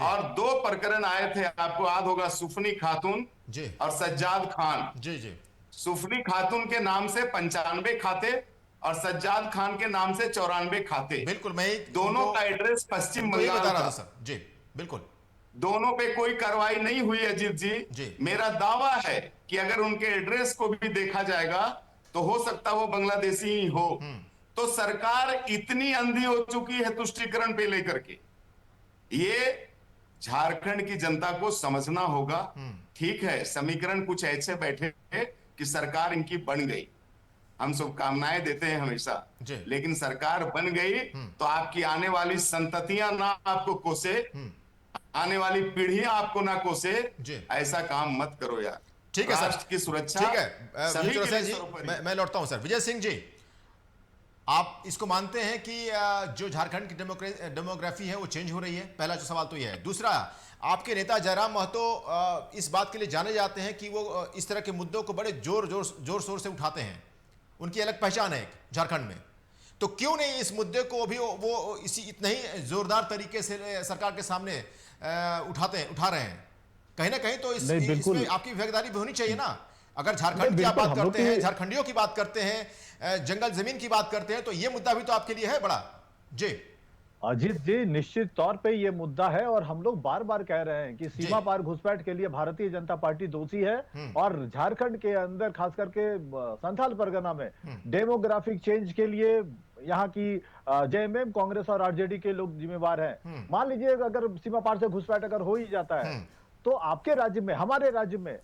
और 2 प्रकरण आए थे, आपको याद होगा, सुफनी खातून जी, और सज्जाद खान। जी, जी, सुफनी खातून के नाम से 95 खाते और सज्जाद खान के नाम से 94 खाते। बिल्कुल, मैं दोनों का एड्रेस पश्चिम तो ये बंगाल बता रहा था था सर। जी, बिल्कुल, दोनों पे कोई कार्रवाई नहीं हुई अजीत जी। मेरा दावा है कि अगर उनके एड्रेस को भी देखा जाएगा तो हो सकता वो बांग्लादेशी ही हो। तो सरकार इतनी अंधी हो चुकी है तुष्टीकरण पे लेकर के, ये झारखंड की जनता को समझना होगा। ठीक है, समीकरण कुछ ऐसे बैठे कि सरकार इनकी बन गई, हम शुभकामनाएं देते हैं हमेशा, लेकिन सरकार बन गई तो आपकी आने वाली संततियां ना आपको कोसे, आने वाली पीढ़ियां आपको ना कोसे। ऐसा काम मत करो यार। ठीक है सर, राष्ट्र की सुरक्षा। ठीक है सभी विजय के लिए जी, सर्वोपरि। मैं लौटता हूं सर। विजय सिंह जी, आप इसको मानते हैं कि जो झारखंड की डेमोग्राफी है वो चेंज हो रही है? पहला जो सवाल तो ये है। दूसरा, आपके नेता जयराम महतो इस बात के लिए जाने जाते हैं कि वो इस तरह के मुद्दों को बड़े जोर शोर से उठाते हैं, उनकी अलग पहचान है झारखंड में। तो क्यों नहीं इस मुद्दे को भी वो इतने ही जोरदार तरीके से सरकार के सामने उठा रहे हैं? कहीं ना कहीं तो इसमें आपकी भागीदारी भी होनी चाहिए ना। अगर झारखंड की आप बात करते हैं, झारखंडियों की बात करते हैं, जंगल जमीन की बात करते हैं, तो ये मुद्दा भी तो आपके लिए है बड़ा। जी अजीत जी, निश्चित तौर पे ये मुद्दा है और हम लोग बार बार कह रहे हैं कि सीमा पार घुसपैठ के लिए भारतीय जनता पार्टी दोषी है और झारखंड के अंदर खास करके संथाल परगना में डेमोग्राफिक चेंज के लिए यहाँ की जेएमएम, कांग्रेस और आरजेडी के लोग जिम्मेवार हैं। मान लीजिए अगर सीमा पार से घुसपैठ अगर हो ही जाता है तो आपके राज्य में, हमारे राज्य में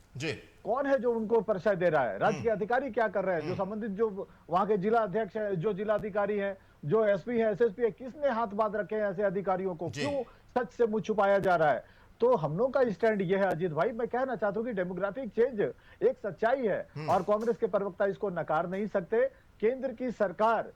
कौन है जो उनको परिचय दे रहा है? राज्य के अधिकारी क्या कर रहे हैं? जो संबंधित जो वहां के जिला अध्यक्ष है, जो जिला अधिकारी हैं, जो एसपी है, एसएसपी है, किसने हाथ बांध रखे हैं ऐसे अधिकारियों को? क्यों सच से मुंह छुपाया जा रहा है? तो हम लोग का स्टैंड ये है अजीत भाई, मैं कहना चाहता हूं कि डेमोग्राफिक चेंज एक सच्चाई है और कांग्रेस के प्रवक्ता इसको नकार नहीं सकते। केंद्र की सरकार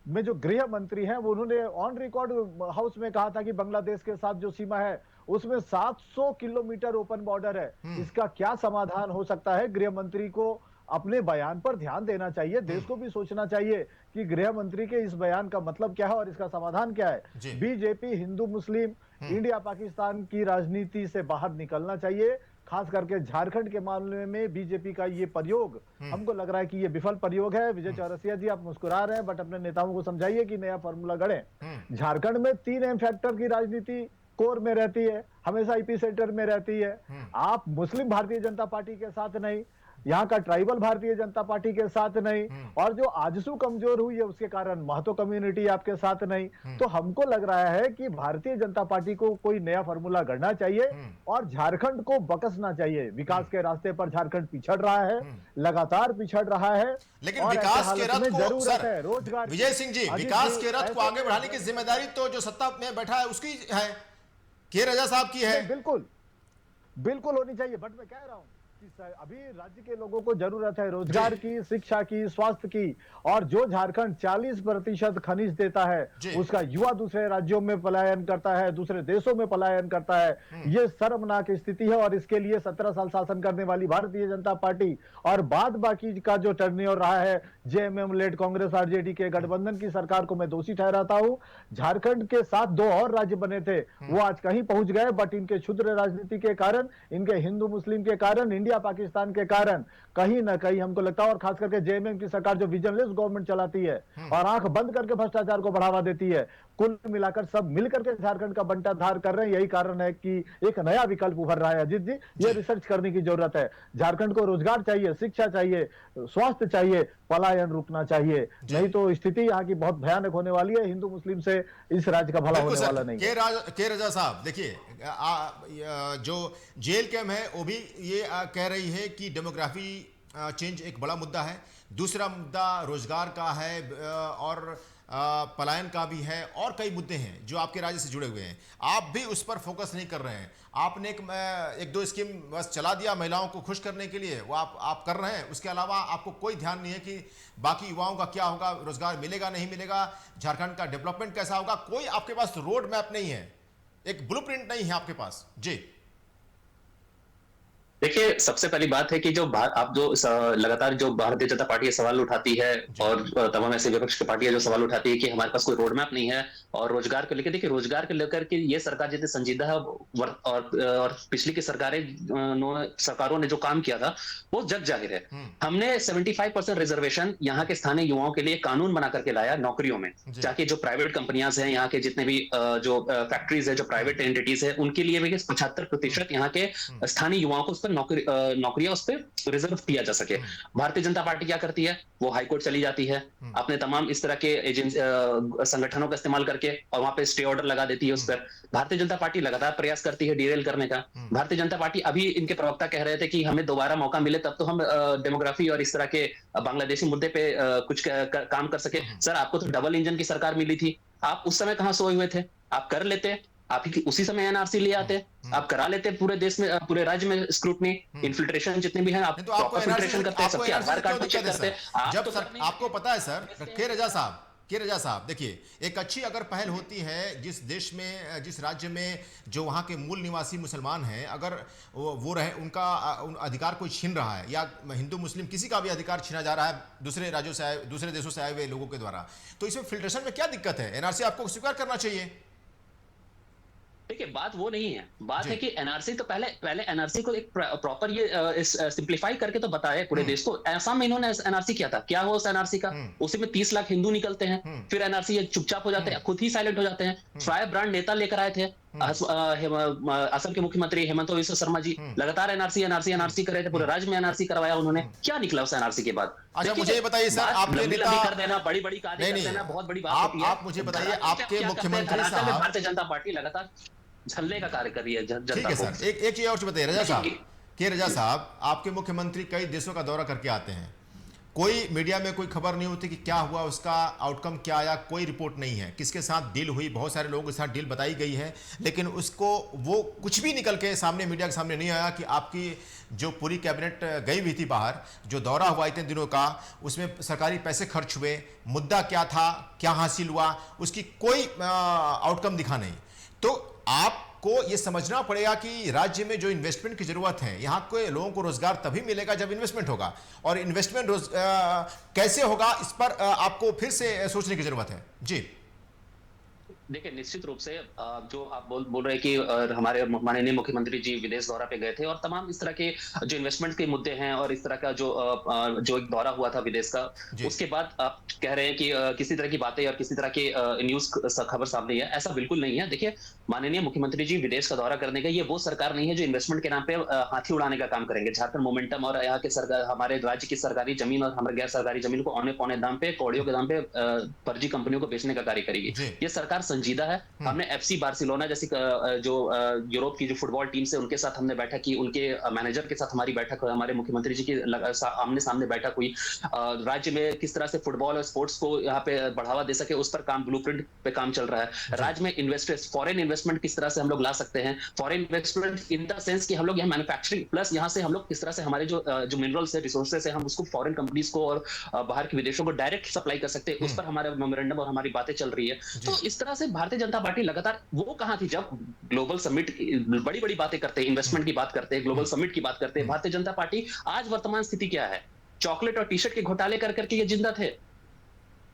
में जो गृह मंत्री हैं वो उन्होंने ऑन रिकॉर्ड हाउस में कहा था कि बांग्लादेश के साथ जो सीमा है उसमें 700 किलोमीटर ओपन बॉर्डर है। इसका क्या समाधान हो सकता है? गृह मंत्री को अपने बयान पर ध्यान देना चाहिए। देश को भी सोचना चाहिए कि गृह मंत्री के इस बयान का मतलब क्या है और इसका समाधान क्या है। बीजेपी हिंदू मुस्लिम इंडिया पाकिस्तान की राजनीति से बाहर निकलना चाहिए। खास करके झारखंड के मामले में बीजेपी का ये प्रयोग हमको लग रहा है कि ये विफल प्रयोग है। विजय चौरसिया जी, आप मुस्कुरा रहे हैं, बट अपने नेताओं को समझाइए कि नया फॉर्मूला गढ़े। झारखंड में 3 एम फैक्टर की राजनीति कोर में रहती है, हमेशा ईपी सेंटर में रहती है। आप मुस्लिम भारतीय जनता पार्टी के साथ नहीं, यहाँ का ट्राइबल भारतीय जनता पार्टी के साथ नहीं, और जो आजसू कमजोर हुई है उसके कारण महतो कम्युनिटी आपके साथ नहीं। तो हमको लग रहा है कि भारतीय जनता पार्टी को कोई नया फॉर्मूला गढ़ना चाहिए और झारखंड को बकसना चाहिए। विकास के रास्ते पर झारखंड पिछड़ रहा है, लगातार पिछड़ रहा है। लेकिन विकास के रथ को जरूरत है रोजगार। विजय सिंह जी, विकास के रथ को आगे बढ़ाने की जिम्मेदारी तो जो सत्ता में बैठा है उसकी है, के रजा साहब की है। बिल्कुल बिल्कुल होनी चाहिए, बट मैं कह रहा हूं अभी राज्य के लोगों को जरूरत है रोजगार की, शिक्षा की, स्वास्थ्य की। और जो झारखंड 40% खनिज देता है उसका युवा दूसरे राज्यों में पलायन करता है, दूसरे देशों में पलायन करता है। ये शर्मनाक स्थिति है और इसके लिए 17 साल शासन करने वाली भारतीय जनता पार्टी और बाद बाकी का जो टर्नओवर रहा है जेएमएम लेड कांग्रेस आरजेडी के गठबंधन की सरकार को मैं दोषी ठहराता हूं। झारखंड के साथ 2 और राज्य बने थे, वो आज कहीं पहुंच गए, बट इनके क्षुद्र राजनीति के कारण, इनके हिंदू मुस्लिम के कारण, इंडिया पाकिस्तान के कारण कहीं ना कहीं हमको लगता है, और खास करके जेएमएम की सरकार जो विजनलेस गवर्नमेंट चलाती है और आंख बंद करके भ्रष्टाचार को बढ़ावा देती है, कुल मिलाकर सब मिलकर के झारखंड का बंटाधार कर रहे हैं। यही कारण है कि एक नया विकल्प उभर रहा है। अजीत जी, ये रिसर्च करने की जरूरत है। झारखंड को रोजगार चाहिए, शिक्षा चाहिए, स्वास्थ्य चाहिए, पलायन रुकना चाहिए, नहीं तो स्थिति यहाँ की बहुत भयानक होने वाली है। हिंदू मुस्लिम से इस राज्य का भला होने वाला नहीं। के रजा साहब, देखिए जो जेल कैम है वो भी ये कह रही है कि डेमोग्राफी चेंज एक बड़ा मुद्दा है, दूसरा मुद्दा रोजगार का है और पलायन का भी है, और कई मुद्दे हैं जो आपके राज्य से जुड़े हुए हैं। आप भी उस पर फोकस नहीं कर रहे हैं। आपने एक दो स्कीम बस चला दिया महिलाओं को खुश करने के लिए, वो आप कर रहे हैं। उसके अलावा आपको कोई ध्यान नहीं है कि बाकी युवाओं का क्या होगा, रोजगार मिलेगा नहीं मिलेगा, झारखंड का डेवलपमेंट कैसा होगा। कोई आपके पास रोड मैप नहीं है, एक ब्लूप्रिंट नहीं है आपके पास। जी देखिए, सबसे पहली बात है कि जो आप जो लगातार जो भारतीय जनता पार्टी सवाल उठाती है और तमाम ऐसे विपक्ष की पार्टियां जो सवाल उठाती है कि हमारे पास कोई रोड मैप नहीं है और रोजगार को लेकर, देखिए रोजगार को लेकर के ये सरकार जितनी संजीदा है और पिछली की सरकारों ने जो काम किया था वो जग जाहिर है। हमने 75% रिजर्वेशन यहाँ के स्थानीय युवाओं के लिए कानून बना करके लाया नौकरियों में, ताकि जो प्राइवेट कंपनियां हैं, यहाँ के जितने भी जो फैक्ट्रीज है, जो प्राइवेट एंटिटीज है, उनके लिए भी 75% यहाँ के स्थानीय युवाओं को नौकरियां उस पर रिजर्व किया जा सके। भारतीय जनता पार्टी क्या करती है, वो हाईकोर्ट चली जाती है, अपने तमाम इस तरह के संगठनों का इस्तेमाल करके और वहां पे स्टे ऑर्डर लगा देती है उस पर। भारतीय जनता पार्टी लगातार प्रयास करती है डीरेल करने का। भारतीय जनता पार्टी, अभी इनके प्रवक्ता कह रहे थे कि हमें दोबारा मौका मिले तब तो हम डेमोग्राफी और इस तरह के बांग्लादेशी मुद्दे पे कुछ काम कर सके। सर, आपको तो डबल इंजन की सरकार मिली थी, आप उस समय कहां सोए हुए थे? आप कर लेते, आप उसी समय एनआरसी ले आते, आप करा लेते पूरे देश में, पूरे राज्य में स्क्रूटनी, इन्फिल्ट्रेशन जितने भी हैं, आप प्रॉपर फिल्ट्रेशन करते हैं, सबके आधार कार्ड चेक करते हैं। जब आपको पता है सर, के रजा साहब, देखिए एक अच्छी अगर पहल होती है जिस देश में, जिस राज्य में जो वहाँ के मूल निवासी मुसलमान हैं, अगर वो रहे, उनका अधिकार कोई छीन रहा है या हिंदू मुस्लिम किसी का भी अधिकार छीना जा रहा है दूसरे राज्यों से आए, दूसरे देशों से आए हुए लोगों के द्वारा, तो इसमें फिल्ट्रेशन में क्या दिक्कत है? एनआरसी आपको स्वीकार करना चाहिए। देखिए, बात वो नहीं है, बात है कि एनआरसी तो पहले एनआरसी को एक प्रॉपर ये सिंप्लीफाई करके तो बताया पूरे देश को। असम में इन्होंने एनआरसी किया था, क्या हुआ उस एनआरसी का? उसी में 30 लाख हिंदू निकलते हैं, फिर एनआरसी चुपचाप हो जाते हैं, खुद ही साइलेंट हो जाते हैं। फायर ब्रांड नेता लेकर आए थे असम के मुख्यमंत्री हेमंत बिस्वा शर्मा जी, लगातार एनआरसी कर रहे थे, पूरे राज्य में एनआरसी करवाया उन्होंने। क्या निकला उस एनआरसी के बाद? अच्छा, मुझे ये बताइए सर, आपके नेता कर देना, बड़ी कार्य कर देना बहुत बड़ी बात होती है। आप मुझे बताइए, आपके मुख्यमंत्री साहब, भारतीय जनता पार्टी लगातार झल्ले का कार्य कर रही है जनता को। ठीक है सर, एक चीज और बताइए रजा साहब, के रजा साहब, आपके मुख्यमंत्री कई देशों का दौरा करके आते हैं, कोई मीडिया में कोई खबर नहीं होती कि क्या हुआ, उसका आउटकम क्या आया, कोई रिपोर्ट नहीं है, किसके साथ डील हुई, बहुत सारे लोगों के साथ डील बताई गई है, लेकिन उसको वो कुछ भी निकल के सामने, मीडिया के सामने नहीं आया कि आपकी जो पूरी कैबिनेट गई हुई थी बाहर, जो दौरा हुआ इतने दिनों का, उसमें सरकारी पैसे खर्च हुए, मुद्दा क्या था, क्या हासिल हुआ, उसकी कोई आउटकम दिखा नहीं। तो आपको ये समझना पड़ेगा कि राज्य में जो इन्वेस्टमेंट की जरूरत है, यहाँ के लोगों को रोजगार तभी मिलेगा जब इन्वेस्टमेंट होगा, और इन्वेस्टमेंट कैसे होगा इस पर आपको फिर से सोचने की जरूरत है। जी देखिए, निश्चित रूप से जो आप बोल रहे हैं कि हमारे माननीय मुख्यमंत्री जी विदेश दौरा पे गए थे और तमाम इस तरह के जो इन्वेस्टमेंट के मुद्दे हैं और इस तरह का जो एक दौरा हुआ था विदेश का, उसके बाद आप कह रहे हैं कि किसी तरह की बातें और किसी तरह की न्यूज खबर सामने है, ऐसा बिल्कुल नहीं है। देखिए, माननीय मुख्यमंत्री जी विदेश का दौरा करने का ये वो सरकार नहीं है जो इन्वेस्टमेंट के नाम पे हाथी उड़ाने का काम करेंगे। झारखंड मोमेंटम और यहाँ के सरकार, हमारे राज्य की सरकारी जमीन और हमारे गैर सरकारी जमीन को औने पौने दाम पे, कौड़ियों के दाम पे फर्जी कंपनियों को बेचने का कार्य करेगी। ये सरकार संजीदा है। हमने एफसी बार्सिलोना जैसी जो यूरोप की जो फुटबॉल टीम से उनके साथ हमने बैठक की, उनके मैनेजर के साथ हमारी बैठक, हमारे मुख्यमंत्री जी की आमने सामने बैठक हुई। राज्य में किस तरह से फुटबॉल और स्पोर्ट्स को यहाँ पे बढ़ावा दे सके उस पर काम, ब्लूप्रिंट पे काम चल रहा है। राज्य में इन्वेस्टर्स, फॉरेन इन्वेस्टमेंट किस तरह से हम लोग ला सकते हैं, foreign investment in the sense कि हम लोग यहाँ मैन्युफैक्चरिंग प्लस यहाँ से हम लोग किस तरह से हमारे जो मिनरल्स है, रिसोर्सेस है, हम उसको फॉरेन कंपनीज को और बाहर के विदेशों को डायरेक्ट सप्लाई कर सकते हैं, उस पर हमारे मेमोरेंडम और हमारी बातें चल रही है। तो इस तरह से भारतीय जनता पार्टी लगातार, वो कहां थी जब ग्लोबल समिट, बड़ी बड़ी बातें करते हैं, इन्वेस्टमेंट की बात करते हैं, ग्लोबल समिट की बात करते हैं। भारतीय जनता पार्टी आज वर्तमान स्थिति क्या है? चॉकलेट और टी शर्ट के घोटाले कर करके ये जिंदा थे।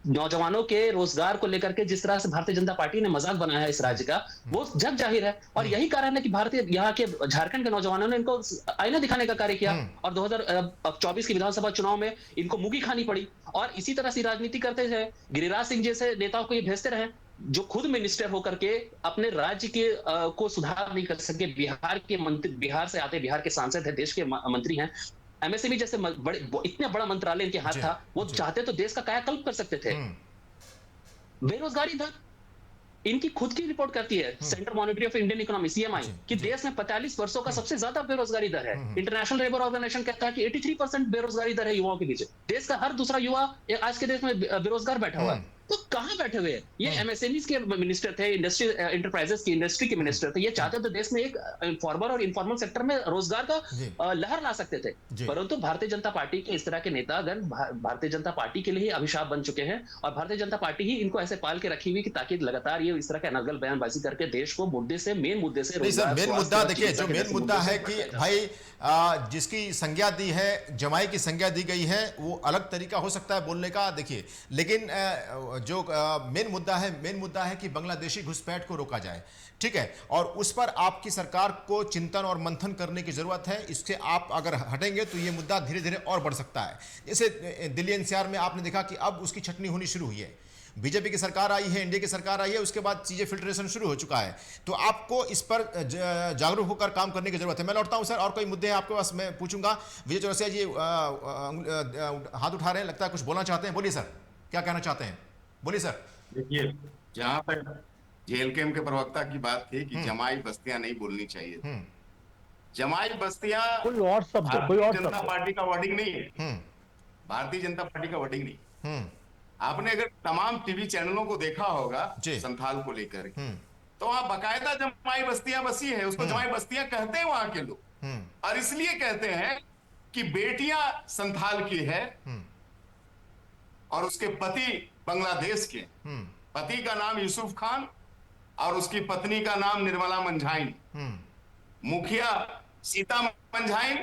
नौजवानों के रोजगार को लेकर के जिस तरह से भारतीय जनता पार्टी ने मजाक बनाया है इस राज्य का, वो जग जाहिर है। और यही कारण है कि यहाँ के झारखंड के नौजवानों ने इनको आईना दिखाने का कार्य किया और 2024 की विधानसभा चुनाव में इनको मुंह की खानी पड़ी। और इसी तरह से राजनीति करते रहे, गिरिराज सिंह जैसे नेताओं को ये भेजते रहे जो खुद मिनिस्टर होकर के अपने राज्य के को सुधार नहीं कर सके। बिहार के मंत्री, बिहार से आते, बिहार के सांसद है, देश के मंत्री हैं। एमएसएमई जैसे इतना बड़ा मंत्रालय इनके हाथ था, वो चाहते तो देश का कायाकल्प कर सकते थे। बेरोजगारी दर इनकी खुद की रिपोर्ट करती है central monetary of Indian economy CMI कि देश में 45 वर्षों का सबसे ज्यादा बेरोजगारी दर है। इंटरनेशनल लेबर ऑर्गेनाइजेशन कहता है कि 83% बेरोजगारी दर है युवाओं के बीच। देश का हर दूसरा युवा आज के देश में बेरोजगार बैठा हुआ है। तो कहां बैठे हुए हैं ये? एमएसएमईज के मिनिस्टर थे, इंडस्ट्री एंटरप्राइजेस की इंडस्ट्री के मिनिस्टर थे। ये चाहते तो देश में एक फॉर्मल और इनफॉर्मल सेक्टर में रोजगार का लहर ला सकते थे। परंतु भारतीय जनता पार्टी के इस तरह के नेतागण भारतीय जनता पार्टी के लिए अभिशाप बन चुके हैं और भारतीय जनता पार्टी ही इनको ऐसे पाल के रखी हुई कि ताकि लगातार ये इस तरह का नकल बयानबाजी करके देश को मुद्दे से, मेन मुद्दे से, मेन मुद्दा देखिए, जो मेन मुद्दा है कि भाई जिसकी संज्ञा दी है, जमाई की संज्ञा दी गई है, वो अलग तरीका हो सकता है बोलने का, देखिए। लेकिन जो मेन मुद्दा है कि बांग्लादेशी घुसपैठ को रोका जाए, ठीक है, और उस पर आपकी सरकार को चिंतन और मंथन करने की जरूरत है। इससे आप अगर हटेंगे तो ये मुद्दा धीरे धीरे और बढ़ सकता है। जैसे दिल्ली एनसीआर में आपने देखा कि अब उसकी छटनी होनी शुरू हुई है। बीजेपी की सरकार आई है, एनडीए की सरकार आई है, उसके बाद चीजें फिल्ट्रेशन शुरू हो चुका है। तो आपको इस पर जागरूक होकर काम करने की जरूरत है। मैं लौटता हूं सर, और कोई मुद्दे हैं आपके पास? मैं पूछूंगा। विजय चौरसिया जी हाथ उठा रहे हैं, लगता है कुछ बोलना चाहते हैं। बोलिए सर, क्या कहना चाहते हैं? बोलिए सर। देखिए, जहां तक जेएलकेएम के प्रवक्ता की बात थी कि जमाई बस्तियां नहीं बोलनी चाहिए, जमाई बस्तियां कोई और शब्द, भारतीय जनता पार्टी का वर्डिंग नहीं है। भारतीय जनता पार्टी का वर्डिंग नहीं। आपने अगर तमाम टीवी चैनलों को देखा होगा संथाल को लेकर, तो वहां बाकायदा जमाई बस्तियां बसी है। उसको जमाई बस्तियां कहते हैं वहां के लोग, और इसलिए कहते हैं कि बेटियां संथाल की है और उसके पति बांग्लादेश के। पति का नाम यूसुफ खान और उसकी पत्नी का नाम निर्मला मंझाइन। मुखिया सीता मंझाइन,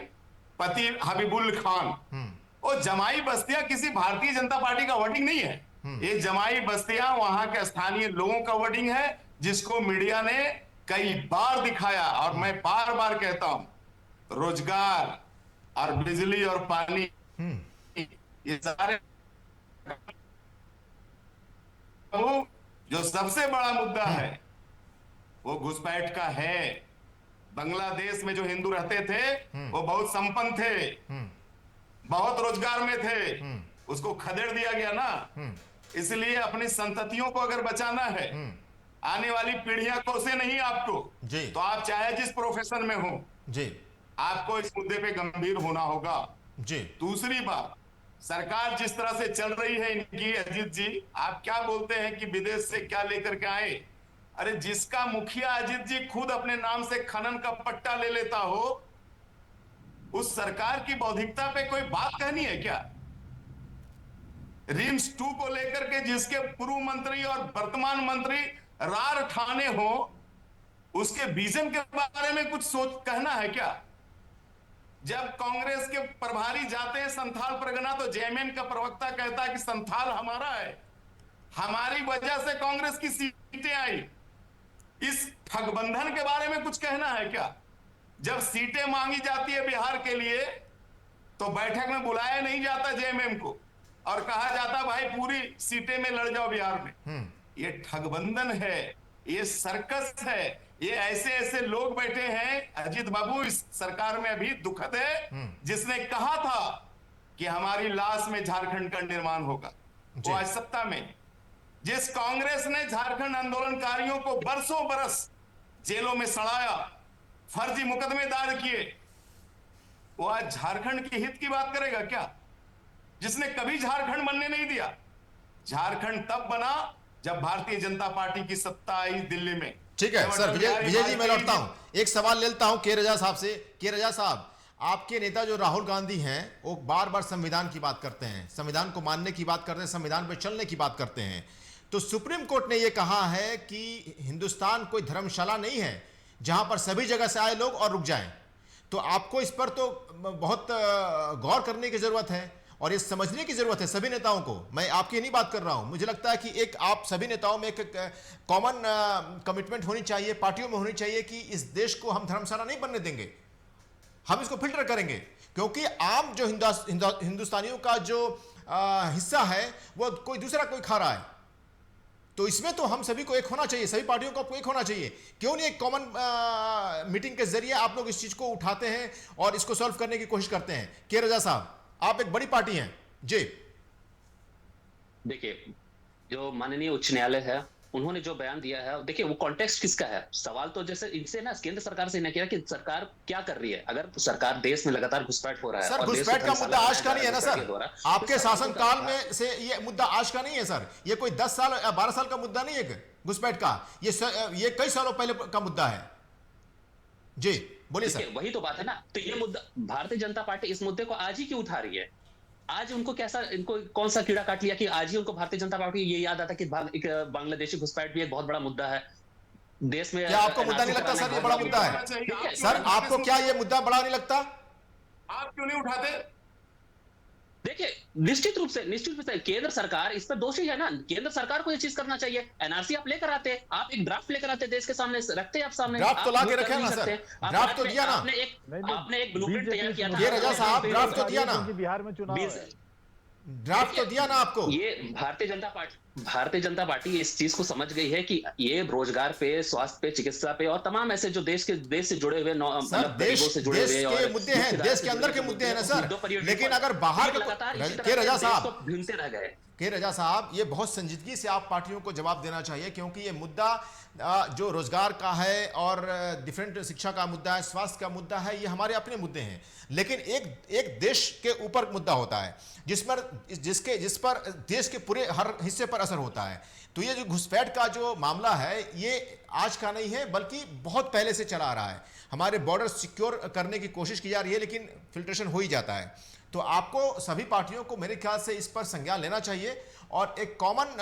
पति हबीबुल खान। वो जमाई बस्तियां किसी भारतीय जनता पार्टी का वर्डिंग नहीं है। ये जमाई बस्तियां वहां के स्थानीय लोगों का वर्डिंग है, जिसको मीडिया ने कई बार दिखाया। और मैं बार बार कहता हूं, रोजगार और बिजली और पानी, ये सारे जो सबसे बड़ा मुद्दा है वो घुसपैठ का है। बांग्लादेश में जो हिंदू रहते थे वो बहुत संपन्न थे, बहुत रोजगार में थे, उसको खदेड़ दिया गया ना। इसलिए अपनी संततियों को अगर बचाना है, आने वाली पीढ़ियां को से नहीं आपको, तो आप चाहे जिस प्रोफेशन में हो, आपको इस मुद्दे पे गंभीर होना होगा। दूसरी बात, सरकार जिस तरह से चल रही है इनकी, अजीत जी आप क्या बोलते हैं कि विदेश से क्या लेकर के आए? अरे जिसका मुखिया अजीत जी खुद अपने नाम से खनन का पट्टा ले लेता हो, उस सरकार की बौद्धिकता पे कोई बात कहनी है क्या? रिम्स 2 को लेकर के जिसके पूर्व मंत्री और वर्तमान मंत्री रार ठाने हो, उसके विजन के बारे में कुछ सोच कहना है क्या? जब कांग्रेस के प्रभारी जाते हैं संथाल परगना, तो जेएमएम का प्रवक्ता कहता है कि संथाल हमारा है, हमारी वजह से कांग्रेस की सीटें आई। इस ठगबंधन के बारे में कुछ कहना है क्या? जब सीटें मांगी जाती है बिहार के लिए, तो बैठक में बुलाया नहीं जाता जेएमएम को और कहा जाता भाई पूरी सीटें में लड़ जाओ बिहार में। ये ठगबंधन है, ये सर्कस है, ये ऐसे ऐसे लोग बैठे हैं। अजीत बाबू, इस सरकार में अभी दुखद है, जिसने कहा था कि हमारी लाश में झारखंड का निर्माण होगा, वो आज सत्ता में। जिस कांग्रेस ने झारखंड आंदोलनकारियों को बरसों बरस जेलों में सड़ाया, फर्जी मुकदमे दायर किए, वो आज झारखंड के हित की बात करेगा क्या? जिसने कभी झारखंड बनने नहीं दिया। झारखंड तब बना जब भारतीय जनता पार्टी की सत्ता आई दिल्ली में। ठीक है सर, विजय जी मैं लौटता हूं, एक सवाल लेता हूं के रजा साहब से। के रजा साहब, आपके नेता जो राहुल गांधी हैं, वो बार बार संविधान की बात करते हैं, संविधान को मानने की बात करते हैं, संविधान पर चलने की बात करते हैं। तो सुप्रीम कोर्ट ने यह कहा है कि हिंदुस्तान कोई धर्मशाला नहीं है जहां पर सभी जगह से आए लोग और रुक जाएं। तो आपको इस पर तो बहुत गौर करने की जरूरत है। और ये समझने की जरूरत है सभी नेताओं को। मैं आपकी नहीं बात कर रहा हूं, मुझे लगता है कि एक आप सभी नेताओं में एक कॉमन कमिटमेंट होनी चाहिए, पार्टियों में होनी चाहिए कि इस देश को हम धर्मशाला नहीं बनने देंगे, हम इसको फिल्टर करेंगे। क्योंकि आम जो हिंदुस्तानियों का जो हिस्सा है वो कोई दूसरा कोई खा रहा है, तो इसमें तो हम सभी को एक होना चाहिए, सभी पार्टियों को एक होना चाहिए। क्यों नहीं एक कॉमन मीटिंग के जरिए आप लोग इस चीज को उठाते हैं और इसको सॉल्व करने की कोशिश करते हैं। के रजा साहब, आप एक बड़ी पार्टी हैं जी। देखिए, जो माननीय उच्च न्यायालय है उन्होंने जो बयान दिया है, देखिए वो कॉन्टेक्स्ट किसका है। सवाल तो जैसे इनसे ना केंद्र सरकार से इन्हें किया कि सरकार क्या कर रही है। अगर सरकार देश में लगातार घुसपैठ हो रहा है, सर घुसपैठ का मुद्दा आज का नहीं है ना सर, आपके शासनकाल में से ये मुद्दा आज का नहीं है सर, ये कोई 10 साल 12 साल का मुद्दा नहीं है घुसपैठ का, ये कई सालों पहले का मुद्दा है जी। बोलिए सर। वही तो बात है ना, तो ये मुद्दा भारतीय जनता पार्टी इस मुद्दे को आज ही क्यों उठा रही है? आज उनको इनको कौन सा कीड़ा काट लिया कि आज ही उनको भारतीय जनता पार्टी ये याद आता कि बांग्लादेशी घुसपैठ भी एक बहुत बड़ा मुद्दा है देश में। क्या आपको मुद्दा नहीं लगता सर ये बड़ा मुद्दा है? सर आपको क्या ये मुद्दा बड़ा नहीं लगता? आप क्यों नहीं उठाते? देखिए, निश्चित रूप से केंद्र सरकार इस पर दोषी है ना। केंद्र सरकार को ये चीज करना चाहिए। एनआरसी आप लेकर आते, आप एक ड्राफ्ट लेकर आते, देश के सामने रखते, आप सामने ड्राफ्ट तो लाके रखे ना सर, ड्राफ्ट तो दिया ना आपने एक ब्लूप्रिंट तैयार किया था। ये रजा साहब ड्राफ्ट तो दिया ना, बिहार में चुनाव ड्राफ्ट तो दिया ना आपको। ये भारतीय जनता पार्टी इस चीज को समझ गई है कि ये रोजगार पे, स्वास्थ्य पे, चिकित्सा पे और तमाम ऐसे जो देश से जुड़े हुए देश के मुद्दे हैं, देश के अंदर के मुद्दे हैं ना सर। लेकिन अगर बाहर के रजा साहब भूलते रह गए के रजा साहब, ये बहुत संजीदगी से आप पार्टियों को जवाब देना चाहिए, क्योंकि ये मुद्दा जो रोजगार का है और डिफरेंट शिक्षा का मुद्दा है, स्वास्थ्य का मुद्दा है, ये हमारे अपने मुद्दे हैं। लेकिन एक देश के ऊपर मुद्दा होता है जिस पर देश के पूरे हर हिस्से पर असर होता है। तो ये जो घुसपैठ का जो मामला है ये आज का नहीं है, बल्कि बहुत पहले से चला आ रहा है। हमारे बॉर्डर सिक्योर करने की कोशिश की जा रही है, लेकिन फिल्ट्रेशन हो ही जाता है। तो आपको सभी पार्टियों को मेरे ख्याल से इस पर संज्ञान लेना चाहिए और एक कॉमन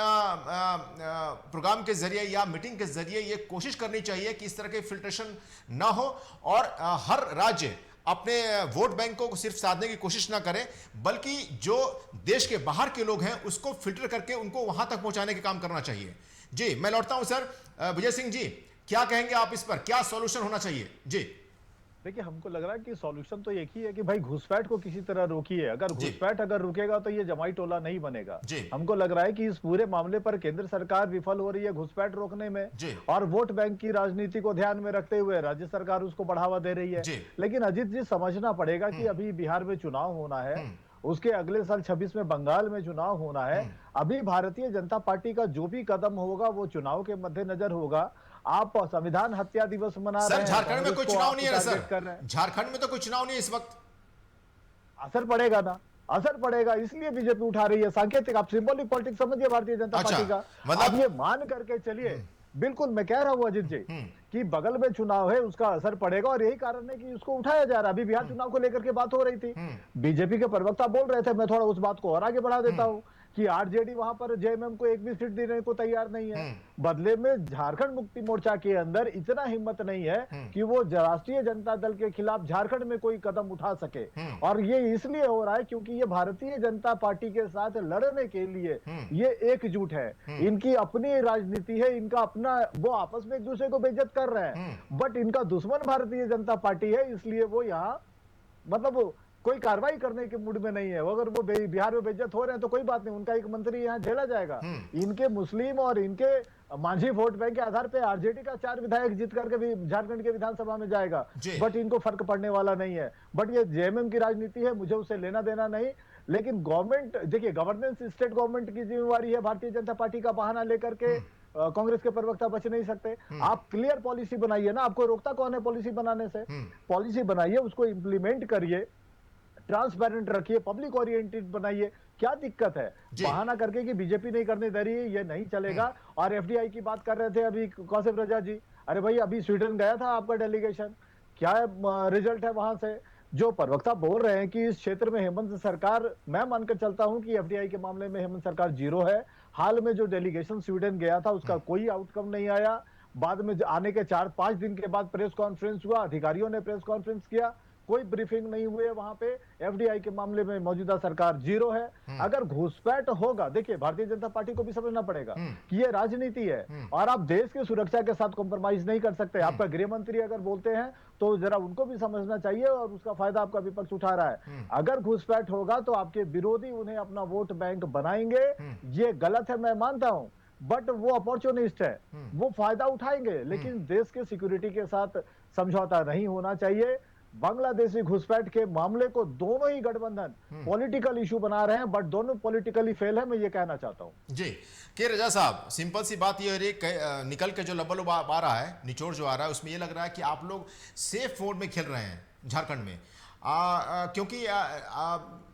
प्रोग्राम के जरिए या मीटिंग के जरिए ये कोशिश करनी चाहिए कि इस तरह के फिल्ट्रेशन ना हो और हर राज्य अपने वोट बैंकों को सिर्फ साधने की कोशिश ना करें, बल्कि जो देश के बाहर के लोग हैं उसको फिल्टर करके उनको वहां तक पहुंचाने के काम करना चाहिए। जी मैं लौटता हूं सर। विजय सिंह जी क्या कहेंगे आप इस पर, क्या सॉल्यूशन होना चाहिए? जी देखिए, हमको लग रहा है कि सॉल्यूशन तो एक ही है कि भाई घुसपैठ को किसी तरह रोकिए। अगर घुसपैठ अगर रुकेगा तो ये जमाई टोला नहीं बनेगा। हमको लग रहा है कि इस पूरे मामले पर केंद्र सरकार विफल हो रही है घुसपैठ रोकने में, और वोट बैंक की राजनीति को ध्यान में रखते हुए राज्य सरकार उसको बढ़ावा दे रही है। लेकिन अजीत जी समझना पड़ेगा कि अभी बिहार में चुनाव होना है, उसके अगले साल 26 में बंगाल में चुनाव होना है। अभी भारतीय जनता पार्टी का जो भी कदम होगा वो चुनाव के मद्देनजर होगा। आप संविधान हत्या दिवस मना रहे हैं, झारखंड में कोई चुनाव नहीं है ना सर, झारखंड में तो कोई चुनाव नहीं है इस वक्त। असर पड़ेगा ना, असर पड़ेगा, इसलिए बीजेपी उठा रही है। सांकेतिक, आप सिंबॉलिक पॉलिटिक्स समझिए भारतीय जनता पार्टी का। आप ये मान करके चलिए, बिल्कुल मैं कह रहा हूँ अजीत जी कि बगल में चुनाव है, उसका असर पड़ेगा, और यही कारण है कि उसको उठाया जा रहा है। अभी बिहार चुनाव को लेकर के बात हो रही थी, बीजेपी के प्रवक्ता बोल रहे थे, मैं थोड़ा उस बात को और आगे बढ़ा देता हूँ कि आरजेडी वहां पर जेएमएम को एक भी सीट देने को तैयार नहीं है। बदले में झारखंड मुक्ति मोर्चा के अंदर इतना हिम्मत नहीं है कि वो राष्ट्रीय जनता दल के खिलाफ झारखंड में कोई कदम उठा सके। और ये इसलिए हो रहा है क्योंकि ये भारतीय जनता पार्टी के साथ लड़ने के लिए ये एकजुट है। इनकी अपनी राजनीति है, इनका अपना, वो आपस में एक दूसरे को बेइज्जत कर रहे हैं, बट इनका दुश्मन भारतीय जनता पार्टी है, इसलिए वो यहाँ मतलब कोई कार्रवाई करने के मूड में नहीं है। अगर वो बिहार में बेइज्जत हो रहे हैं तो कोई बात नहीं, उनका एक मंत्री यहाँ झेला जाएगा। इनके मुस्लिम और इनके मांझी वोट बैंक के आधार पे आरजेडी का 4 विधायक जीत करके भी झारखंड के विधानसभा में जाएगा, बट इनको फर्क पड़ने वाला नहीं है। बट ये जेएमएम की राजनीति है, मुझे उससे लेना देना नहीं। लेकिन गवर्नमेंट, देखिए गवर्नेंस स्टेट गवर्नमेंट की जिम्मेवारी है। भारतीय जनता पार्टी का बहाना लेकर के कांग्रेस के प्रवक्ता बच नहीं सकते। आप क्लियर पॉलिसी बनाइए ना, आपको रोकता कौन है पॉलिसी बनाने से? पॉलिसी बनाइए, उसको इंप्लीमेंट करिए, ट्रांसपेरेंट रखिए, पब्लिक ओरिएंटेड बनाइए। क्या दिक्कत है बहाना करके कि बीजेपी नहीं करने दे रही है? ये नहीं चलेगा। और एफडीआई की बात कर रहे थे अभी कौशिक रजा जी, अरे भाई अभी स्वीडन गया था आपका डेलीगेशन, क्या रिजल्ट है वहां से? जो प्रवक्ता बोल रहे हैं कि इस क्षेत्र में हेमंत सरकार, मैं मानकर चलता हूं कि एफडीआई के मामले में हेमंत सरकार जीरो है। हाल में जो डेलीगेशन स्वीडन गया था उसका कोई आउटकम नहीं आया। बाद में आने के 4-5 दिन के बाद प्रेस कॉन्फ्रेंस हुआ, अधिकारियों ने प्रेस कॉन्फ्रेंस किया, कोई ब्रीफिंग नहीं हुई वहां पे। एफडीआई के मामले में मौजूदा सरकार जीरो है। अगर घुसपैठ होगा, देखिए भारतीय जनता पार्टी को भी समझना पड़ेगा कि ये राजनीति है और आप देश की सुरक्षा के साथ कॉम्प्रोमाइज नहीं कर सकते। आपका गृह मंत्री अगर बोलते हैं तो जरा उनको भी समझना चाहिए, और उसका फायदा आपका विपक्ष उठा रहा है। अगर घुसपैठ होगा तो आपके विरोधी उन्हें अपना वोट बैंक बनाएंगे, ये गलत है, मैं मानता हूं, बट वो अपॉर्चुनिस्ट है, वो फायदा उठाएंगे। लेकिन देश के सिक्योरिटी के साथ समझौता नहीं होना चाहिए। बांग्लादेशी घुसपैठ के मामले को दोनों ही गठबंधन पॉलिटिकल इशू बना रहे हैं, बट दोनों पॉलिटिकली फेल है, मैं ये कहना चाहता हूं। जी के रजा साहब, सिंपल सी बात ये हो रही है, निकल के जो लबल आ रहा है, निचोड़ जो आ रहा है, उसमें ये लग रहा है कि आप लोग सेफ मोड में खेल रहे हैं झारखंड में, क्योंकि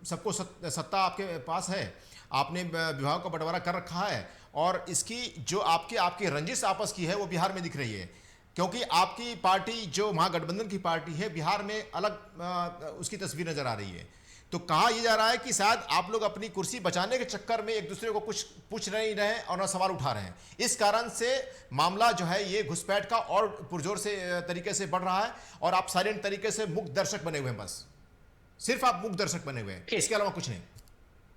सबको सत्ता आपके पास है, आपने विभाग का बंटवारा कर रखा है, और इसकी जो आपकी रंजिश आपस की है वो बिहार में दिख रही है, क्योंकि आपकी पार्टी जो महागठबंधन की पार्टी है बिहार में अलग उसकी तस्वीर नजर आ रही है। तो कहा यह जा रहा है कि शायद आप लोग अपनी कुर्सी बचाने के चक्कर में एक दूसरे को कुछ पूछ नहीं रहे हैं और ना सवाल उठा रहे हैं। इस कारण से मामला जो है ये घुसपैठ का और पुरजोर से तरीके से बढ़ रहा है, और आप साइलेंट तरीके से मुक्त दर्शक बने हुए हैं, बस सिर्फ आप मुक्त दर्शक बने हुए हैं, इसके अलावा कुछ नहीं।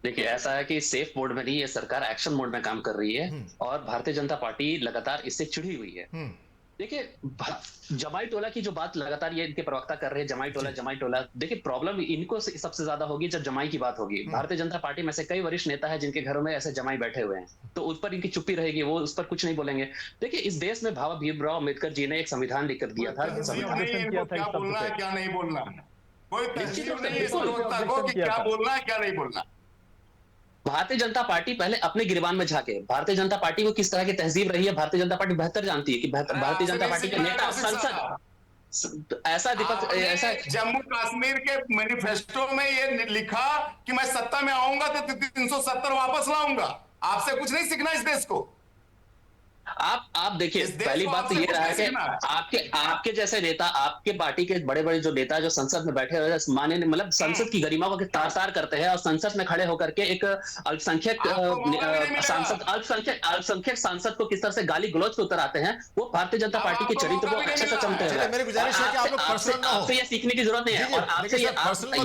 देखिए ऐसा है कि सेफ मोड में नहीं, ये सरकार एक्शन मोड में काम कर रही है और भारतीय जनता पार्टी लगातार इससे चिढ़ी हुई है। देखिए जमाई टोला की जो बात लगातार ये इनके प्रवक्ता कर रहे हैं, जमाई टोला, देखिए प्रॉब्लम इनको सबसे ज्यादा होगी जब जमाई की बात होगी। भारतीय जनता पार्टी में से कई वरिष्ठ नेता है जिनके घरों में ऐसे जमाई बैठे हुए हैं, तो उस पर इनकी चुप्पी रहेगी, वो उस पर कुछ नहीं बोलेंगे। देखिए इस देश में बाबा भीमराव अम्बेडकर जी ने एक संविधान लिखकर दिया था, क्या बोलना है क्या नहीं बोलना, कोई तहजीब नहीं है इस प्रवक्ता को कि क्या बोलना है क्या नहीं बोलना। भारतीय जनता पार्टी पहले अपने गिरबान में झांके, भारतीय जनता पार्टी को किस तरह की तहजीब रही है भारतीय जनता पार्टी बेहतर जानती है कि भारतीय जनता पार्टी के नेता संसद ऐसा दीपक ऐसा जम्मू कश्मीर के मैनिफेस्टो में ये लिखा कि मैं सत्ता में आऊंगा तो 370 वापस लाऊंगा। आपसे कुछ नहीं सीखना इस देश को। आप देखिए पहली बात तो ये रहा है कि आपके जैसे नेता, आपके पार्टी के बड़े बड़े जो नेता जो संसद में बैठे हुए माननीय मतलब संसद की गरिमा को तार-तार करते हैं, और संसद में खड़े होकर के एक अल्पसंख्यक सांसद को किस तरह से गाली गलौज के उतर आते हैं, वो भारतीय जनता पार्टी के चरित्र को अच्छे से चमते हैं। आपसे ये सीखने की जरूरत नहीं है, और आपसे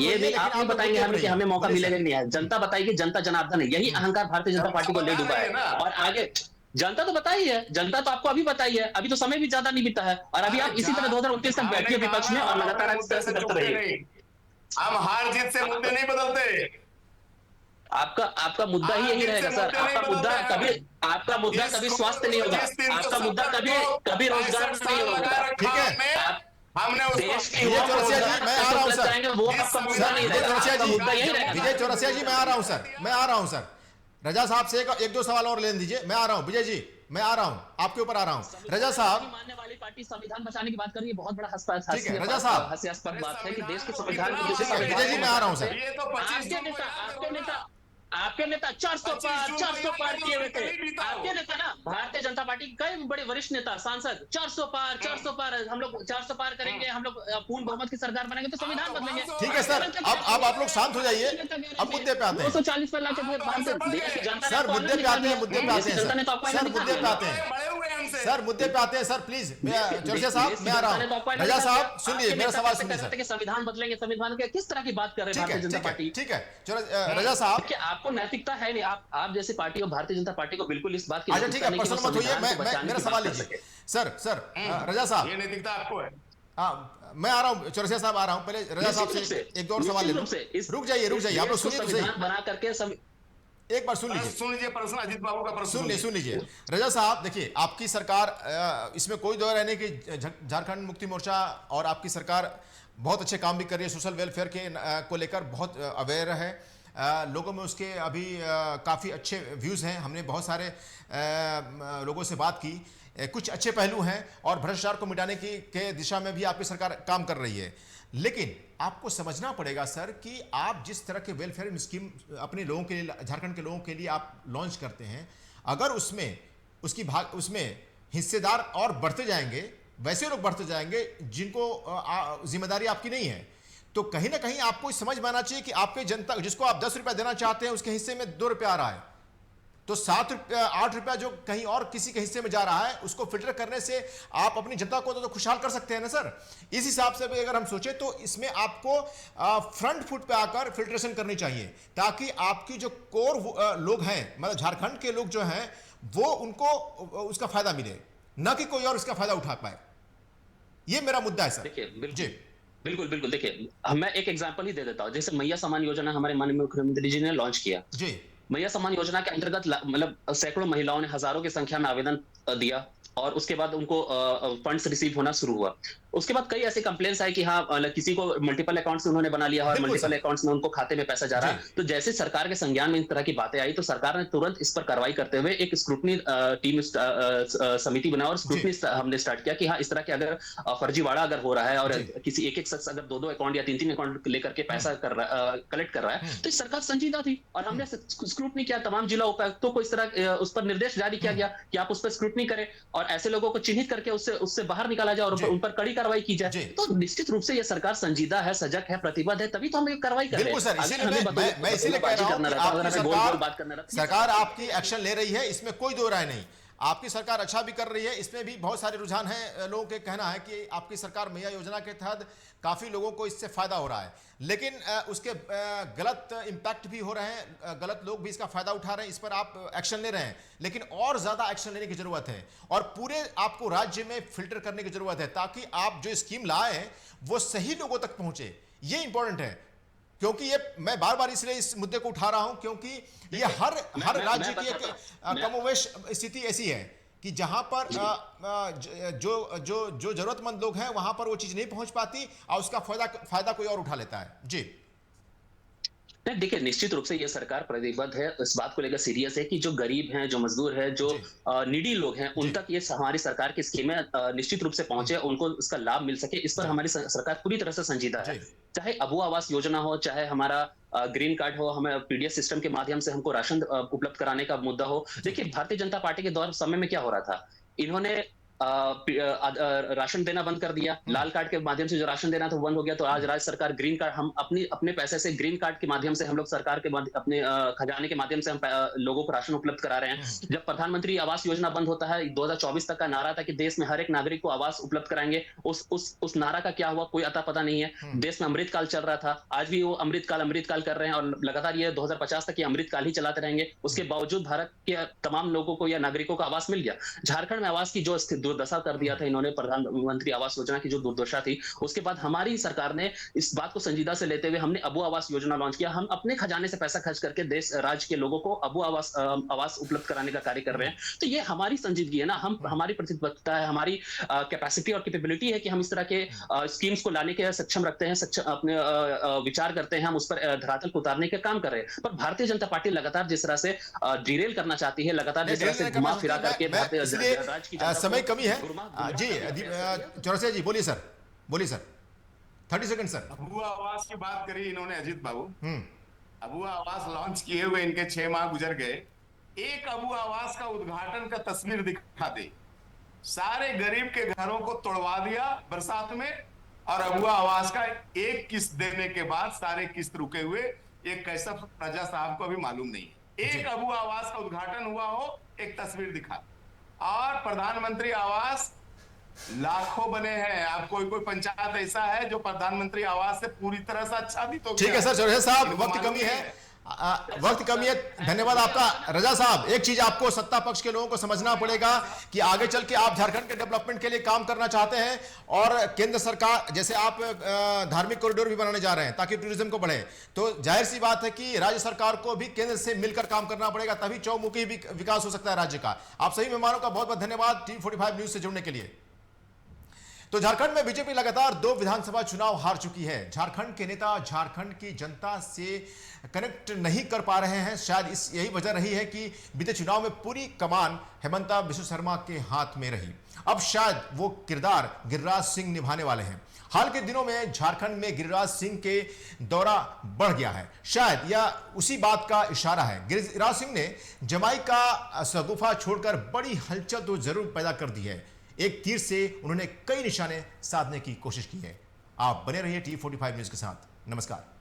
ये भी आप नहीं बताएंगे हमें कि हमें मौका मिलेगा नहीं है। जनता बताएगी, जनता जनार्दन है, यही अहंकार भारतीय जनता पार्टी को ले डूबा है। और आगे जनता तो बताई है, जनता तो आपको अभी बताई है, अभी तो समय भी ज्यादा नहीं बीता है, और अभी आप इसी तरह 2029 तक बैठिए विपक्ष में और लगातार इस तरह से करते रहिए। हम हार जीत से मुद्दे नहीं बदलते। आपका मुद्दा ही यही रहेगा सर। आपका मुद्दा कभी स्वास्थ्य नहीं होगा, आपका मुद्दा कभी रोजगार नहीं होगा। ठीक है, हमने देश की विजय चौरसिया जी मैं आ रहा हूं सर, वो आपका मुद्दा नहीं रहेगा। विजय चौरसिया जी मैं आ रहा हूं सर, रजा साहब से एक दो सवाल और लेने दीजिए। मैं आ रहा हूं विजय जी, मैं आ रहा हूं, आपके ऊपर आ रहा हूं। रजा साहब, मानने वाली पार्टी संविधान बचाने की बात कर रही है, बहुत बड़ा रजा साहब हास्यास्पद बात है कि देश के संविधान विजय जी मैं आ रहा हूं सर। आपके नेता 400 पार किए हुए थे। आपके नेता ना भारतीय जनता पार्टी के कई बड़े वरिष्ठ नेता सांसद 400 पार, हम लोग 400 पार करेंगे, हम लोग पूर्ण बहुमत की सरकार बनेंगे तो संविधान बदलेंगे। ठीक है सर, अब आप लोग शांत हो जाइए, अब मुद्दे पे आते हैं। 240 पर लाके सर मुद्दे पे आते हैं सर, मुद्दे पे आते हैं सर, प्लीज चौरसिया साहब मैं आ रहा हूँ। रजा साहब सुनिए मेरा सवाल सुनिए सर। संविधान बदलेंगे, संविधान के किस तरह की बात कर रहे हैं भारतीय जनता पार्टी? ठीक है रजा साहब, आपको नैतिकता है नहीं, आप जैसी पार्टी और भारतीय जनता पार्टी को बिल्कुल इस बात की अच्छा ठीक है, पर्सनल मत होइए, मेरा सवाल लीजिए सर। रजा साहब ये नैतिकता आपको है। मैं आ रहा हूँ, चौरसिया साहब आ रहा हूँ, पहले रजा साहब से एक दो और सवाल ले लूं। रुक जाइए आप लोग सुनिए तो सही, बना करके एक बार सुन लीजिए प्रश्न अजीत बाबू का प्रश्न सुन लीजिए। रजा साहब देखिए, आपकी सरकार इसमें कोई दो रहने की, झारखंड मुक्ति मोर्चा और आपकी सरकार बहुत अच्छे काम भी कर रही है, सोशल वेलफेयर के को लेकर बहुत अवेयर है, लोगों में उसके अभी काफ़ी अच्छे व्यूज़ हैं। हमने बहुत सारे लोगों से बात की, कुछ अच्छे पहलू हैं और भ्रष्टाचार को मिटाने के दिशा में भी आपकी सरकार काम कर रही है। लेकिन आपको समझना पड़ेगा सर कि आप जिस तरह के वेलफेयर स्कीम अपने लोगों के लिए, झारखंड के लोगों के लिए आप लॉन्च करते हैं, अगर उसमें हिस्सेदार और बढ़ते जाएंगे, वैसे लोग बढ़ते जाएंगे जिनको जिम्मेदारी आपकी नहीं है, तो कहीं ना कहीं आपको समझ में आना चाहिए कि आपके जनता जिसको आप 10 रुपया देना चाहते हैं उसके हिस्से में 2 रुपया आ रहा है। तो 7 रुपया 8 रुपया जो कहीं और किसी के हिस्से में जा रहा है उसको फिल्टर करने से आप अपनी जनता को तो खुशहाल कर सकते हैं ना सर। इस हिसाब से भी अगर हम सोचें तो इसमें आपको फ्रंट फुट पे आकर फिल्ट्रेशन करनी चाहिए, ताकि आपकी जो कोर लोग हैं, मतलब झारखंड के लोग जो हैं, वो उनको उसका फायदा मिले, ना कि कोई और इसका फायदा उठा पाए। ये मेरा मुद्दा है सर। देखिए जी बिल्कुल बिल्कुल, देखिए मैं एक एग्जांपल ही दे देता हूं। जैसे मैया सम्मान योजना हमारे माननीय मुख्यमंत्री जी ने लॉन्च किया जी। मैया सम्मान योजना के अंतर्गत मतलब सैकड़ों महिलाओं ने हजारों की संख्या में आवेदन दिया और उसके बाद उनको फंड्स रिसीव होना शुरू हुआ। उसके बाद कई ऐसे कंप्लेंट्स आए कि हाँ किसी को मल्टीपल अकाउंट्स उन्होंने बना लिया और मल्टीपल अकाउंट्स में उनको खाते में पैसा जा रहा है। तो जैसे सरकार के संज्ञान में इस तरह की बातें आई तो सरकार ने तुरंत इस पर कार्रवाई करते हुए एक स्क्रूटनी टीम समिति बनाई और स्क्रूटनी हमने स्टार्ट किया कि हाँ इस तरह के अगर फर्जीवाड़ा अगर हो रहा है और किसी एक शख्स अगर 2-2 अकाउंट या 3-3 अकाउंट लेकर के पैसा कलेक्ट कर रहा है तो सरकार संजीदा थी और हमने स्क्रूटनी किया। तमाम जिला उपायुक्तों को इस तरह उस पर निर्देश जारी किया गया कि आप उस पर स्क्रूटनी करें और ऐसे लोगों को चिन्हित करके उससे बाहर निकाला जाए और उन पर कड़ी कार्रवाई की जाए। तो निश्चित रूप से ये सरकार संजीदा है, सजग है, प्रतिबद्ध है, तभी तो हम कार्रवाई कर रहे हैं। मैं इसीलिए कह रहा हूं कि सरकार आपकी एक्शन ले रही है, इसमें कोई दो राय नहीं। आपकी सरकार अच्छा भी कर रही है, इसमें भी बहुत सारे रुझान हैं। लोगों के कहना है कि आपकी सरकार मैया योजना के तहत काफ़ी लोगों को इससे फायदा हो रहा है, लेकिन उसके गलत इम्पैक्ट भी हो रहे हैं, गलत लोग भी इसका फायदा उठा रहे हैं। इस पर आप एक्शन ले रहे हैं, लेकिन और ज़्यादा एक्शन लेने की ज़रूरत है और पूरे आपको राज्य में फिल्टर करने की ज़रूरत है, ताकि आप जो स्कीम लाए वो सही लोगों तक पहुँचे। ये इंपॉर्टेंट है, क्योंकि ये मैं बार बार इसलिए इस मुद्दे को उठा रहा हूं क्योंकि ये हर राज्य की एक कमोवेश स्थिति ऐसी है कि जहां पर जो जरूरतमंद लोग हैं वहां पर वो चीज नहीं पहुंच पाती और उसका फायदा कोई और उठा लेता है जी। नहीं देखिए, निश्चित रूप से ये सरकार प्रतिबद्ध है, इस बात को लेकर सीरियस है कि जो गरीब हैं, जो मजदूर हैं, जो नीडी लोग हैं, उन तक ये हमारी सरकार की स्कीमें निश्चित रूप से पहुंचे, उनको इसका लाभ मिल सके। इस पर हमारी सरकार पूरी तरह से संजीदा है। चाहे अबू आवास योजना हो, चाहे हमारा ग्रीन कार्ड हो, हमें पीडीएस सिस्टम के माध्यम से हमको राशन उपलब्ध कराने का मुद्दा हो। देखिए, भारतीय जनता पार्टी के दौर समय में क्या हो रहा था, इन्होंने राशन देना बंद कर दिया, लाल कार्ड के माध्यम से जो राशन देना था वो बंद हो गया। तो आज राज्य सरकार ग्रीन कार्ड, हम अपने पैसे से ग्रीन कार्ड के माध्यम से हम लोग सरकार के अपने खजाने के माध्यम से हम लोगों को राशन उपलब्ध करा रहे हैं। जब प्रधानमंत्री आवास योजना बंद होता है, 2024 तक का नारा था कि देश में हर एक नागरिक को आवास उपलब्ध कराएंगे, उस नारा का क्या हुआ कोई अता पता नहीं है। देश में अमृतकाल चल रहा था, आज भी वो अमृतकाल कर रहे हैं और लगातार ये 2050 तक ये अमृतकाल ही चलाते रहेंगे। उसके बावजूद भारत के तमाम लोगों को या नागरिकों को आवास मिल गया। झारखंड में आवास की जो दुर्दशा कर दिया था इन्होंने, प्रधानमंत्री आवास योजना की जो दुर्दशा थी, उसके बाद हमारी सरकार ने इस बात को संजीदा से लेते हुए हमने अबू आवास योजना लॉन्च किया। हम अपने खजाने से पैसा खर्च करके देश राज्य के लोगों को अबू आवास उपलब्ध कराने का कार्य कर रहे हैं। तो ये हमारी संजीदगी है ना, हमारी प्रतिबद्धता है, हमारी कैपेसिटी और कैपेबिलिटी है कि हम इस तरह के स्कीम्स को लाने के सक्षम रखते हैं, अपने विचार करते हैं, हम उस पर धरातल को उतारने का काम कर रहे हैं। पर भारतीय जनता पार्टी लगातार जिस तरह से डिरेल करना चाहती है, लगातार जिस तरह से घुमा फिरा करके राज्य की समय कमी है जी। चौरसिया जी बोलिए सर, 30 सेकंड सर। अबू आवास की बात करी इन्होंने अजीत बाबू। अबू आवास लॉन्च किए हुए इनके 6 माह गुजर गए, एक अबू आवास का उद्घाटन का तस्वीर दिखा दी। सारे गरीब के घरों को तोड़वा दिया बरसात में, और अबू आवास का एक किस्त देने के बाद सारे किस्त रुके हुए। ये कैसा प्रजा साहब को अभी मालूम नहीं है। एक अबू आवास का उद्घाटन हुआ हो, एक तस्वीर दिखा। और प्रधानमंत्री आवास लाखों बने हैं। आप कोई पंचायत ऐसा है जो प्रधानमंत्री आवास से पूरी तरह से आच्छादित हो गया। ठीक है सर, चौरसिया साहब वक्त कमी है, धन्यवाद आपका। रजा साहब, एक चीज आपको सत्ता पक्ष के लोगों को समझना पड़ेगा कि आगे चल के आप झारखंड के डेवलपमेंट के लिए काम करना चाहते हैं और केंद्र सरकार जैसे आप धार्मिक कॉरिडोर भी बनाने जा रहे हैं ताकि टूरिज्म को बढ़े, तो जाहिर सी बात है कि राज्य सरकार को भी केंद्र से मिलकर काम करना पड़ेगा, तभी चौमुखी विकास हो सकता है राज्य का। आप सभी मेहमानों का बहुत बहुत धन्यवाद T45 न्यूज से जुड़ने के लिए। तो झारखंड में बीजेपी लगातार 2 विधानसभा चुनाव हार चुकी है। झारखंड के नेता झारखंड की जनता से कनेक्ट नहीं कर पा रहे हैं। शायद यही वजह रही है कि बीते चुनाव में पूरी कमान हेमंता बिस्वा शर्मा के हाथ में रही। अब शायद वो किरदार गिरिराज सिंह निभाने वाले हैं। हाल के दिनों में झारखंड में गिरिराज सिंह के दौरा बढ़ गया है, शायद यह उसी बात का इशारा है। गिरिराज सिंह ने जमाइका शगुफा छोड़कर बड़ी हलचल तो जरूर पैदा कर दी है। एक तीर से उन्होंने कई निशाने साधने की कोशिश की है। आप बने रहिए T45 न्यूज के साथ। नमस्कार।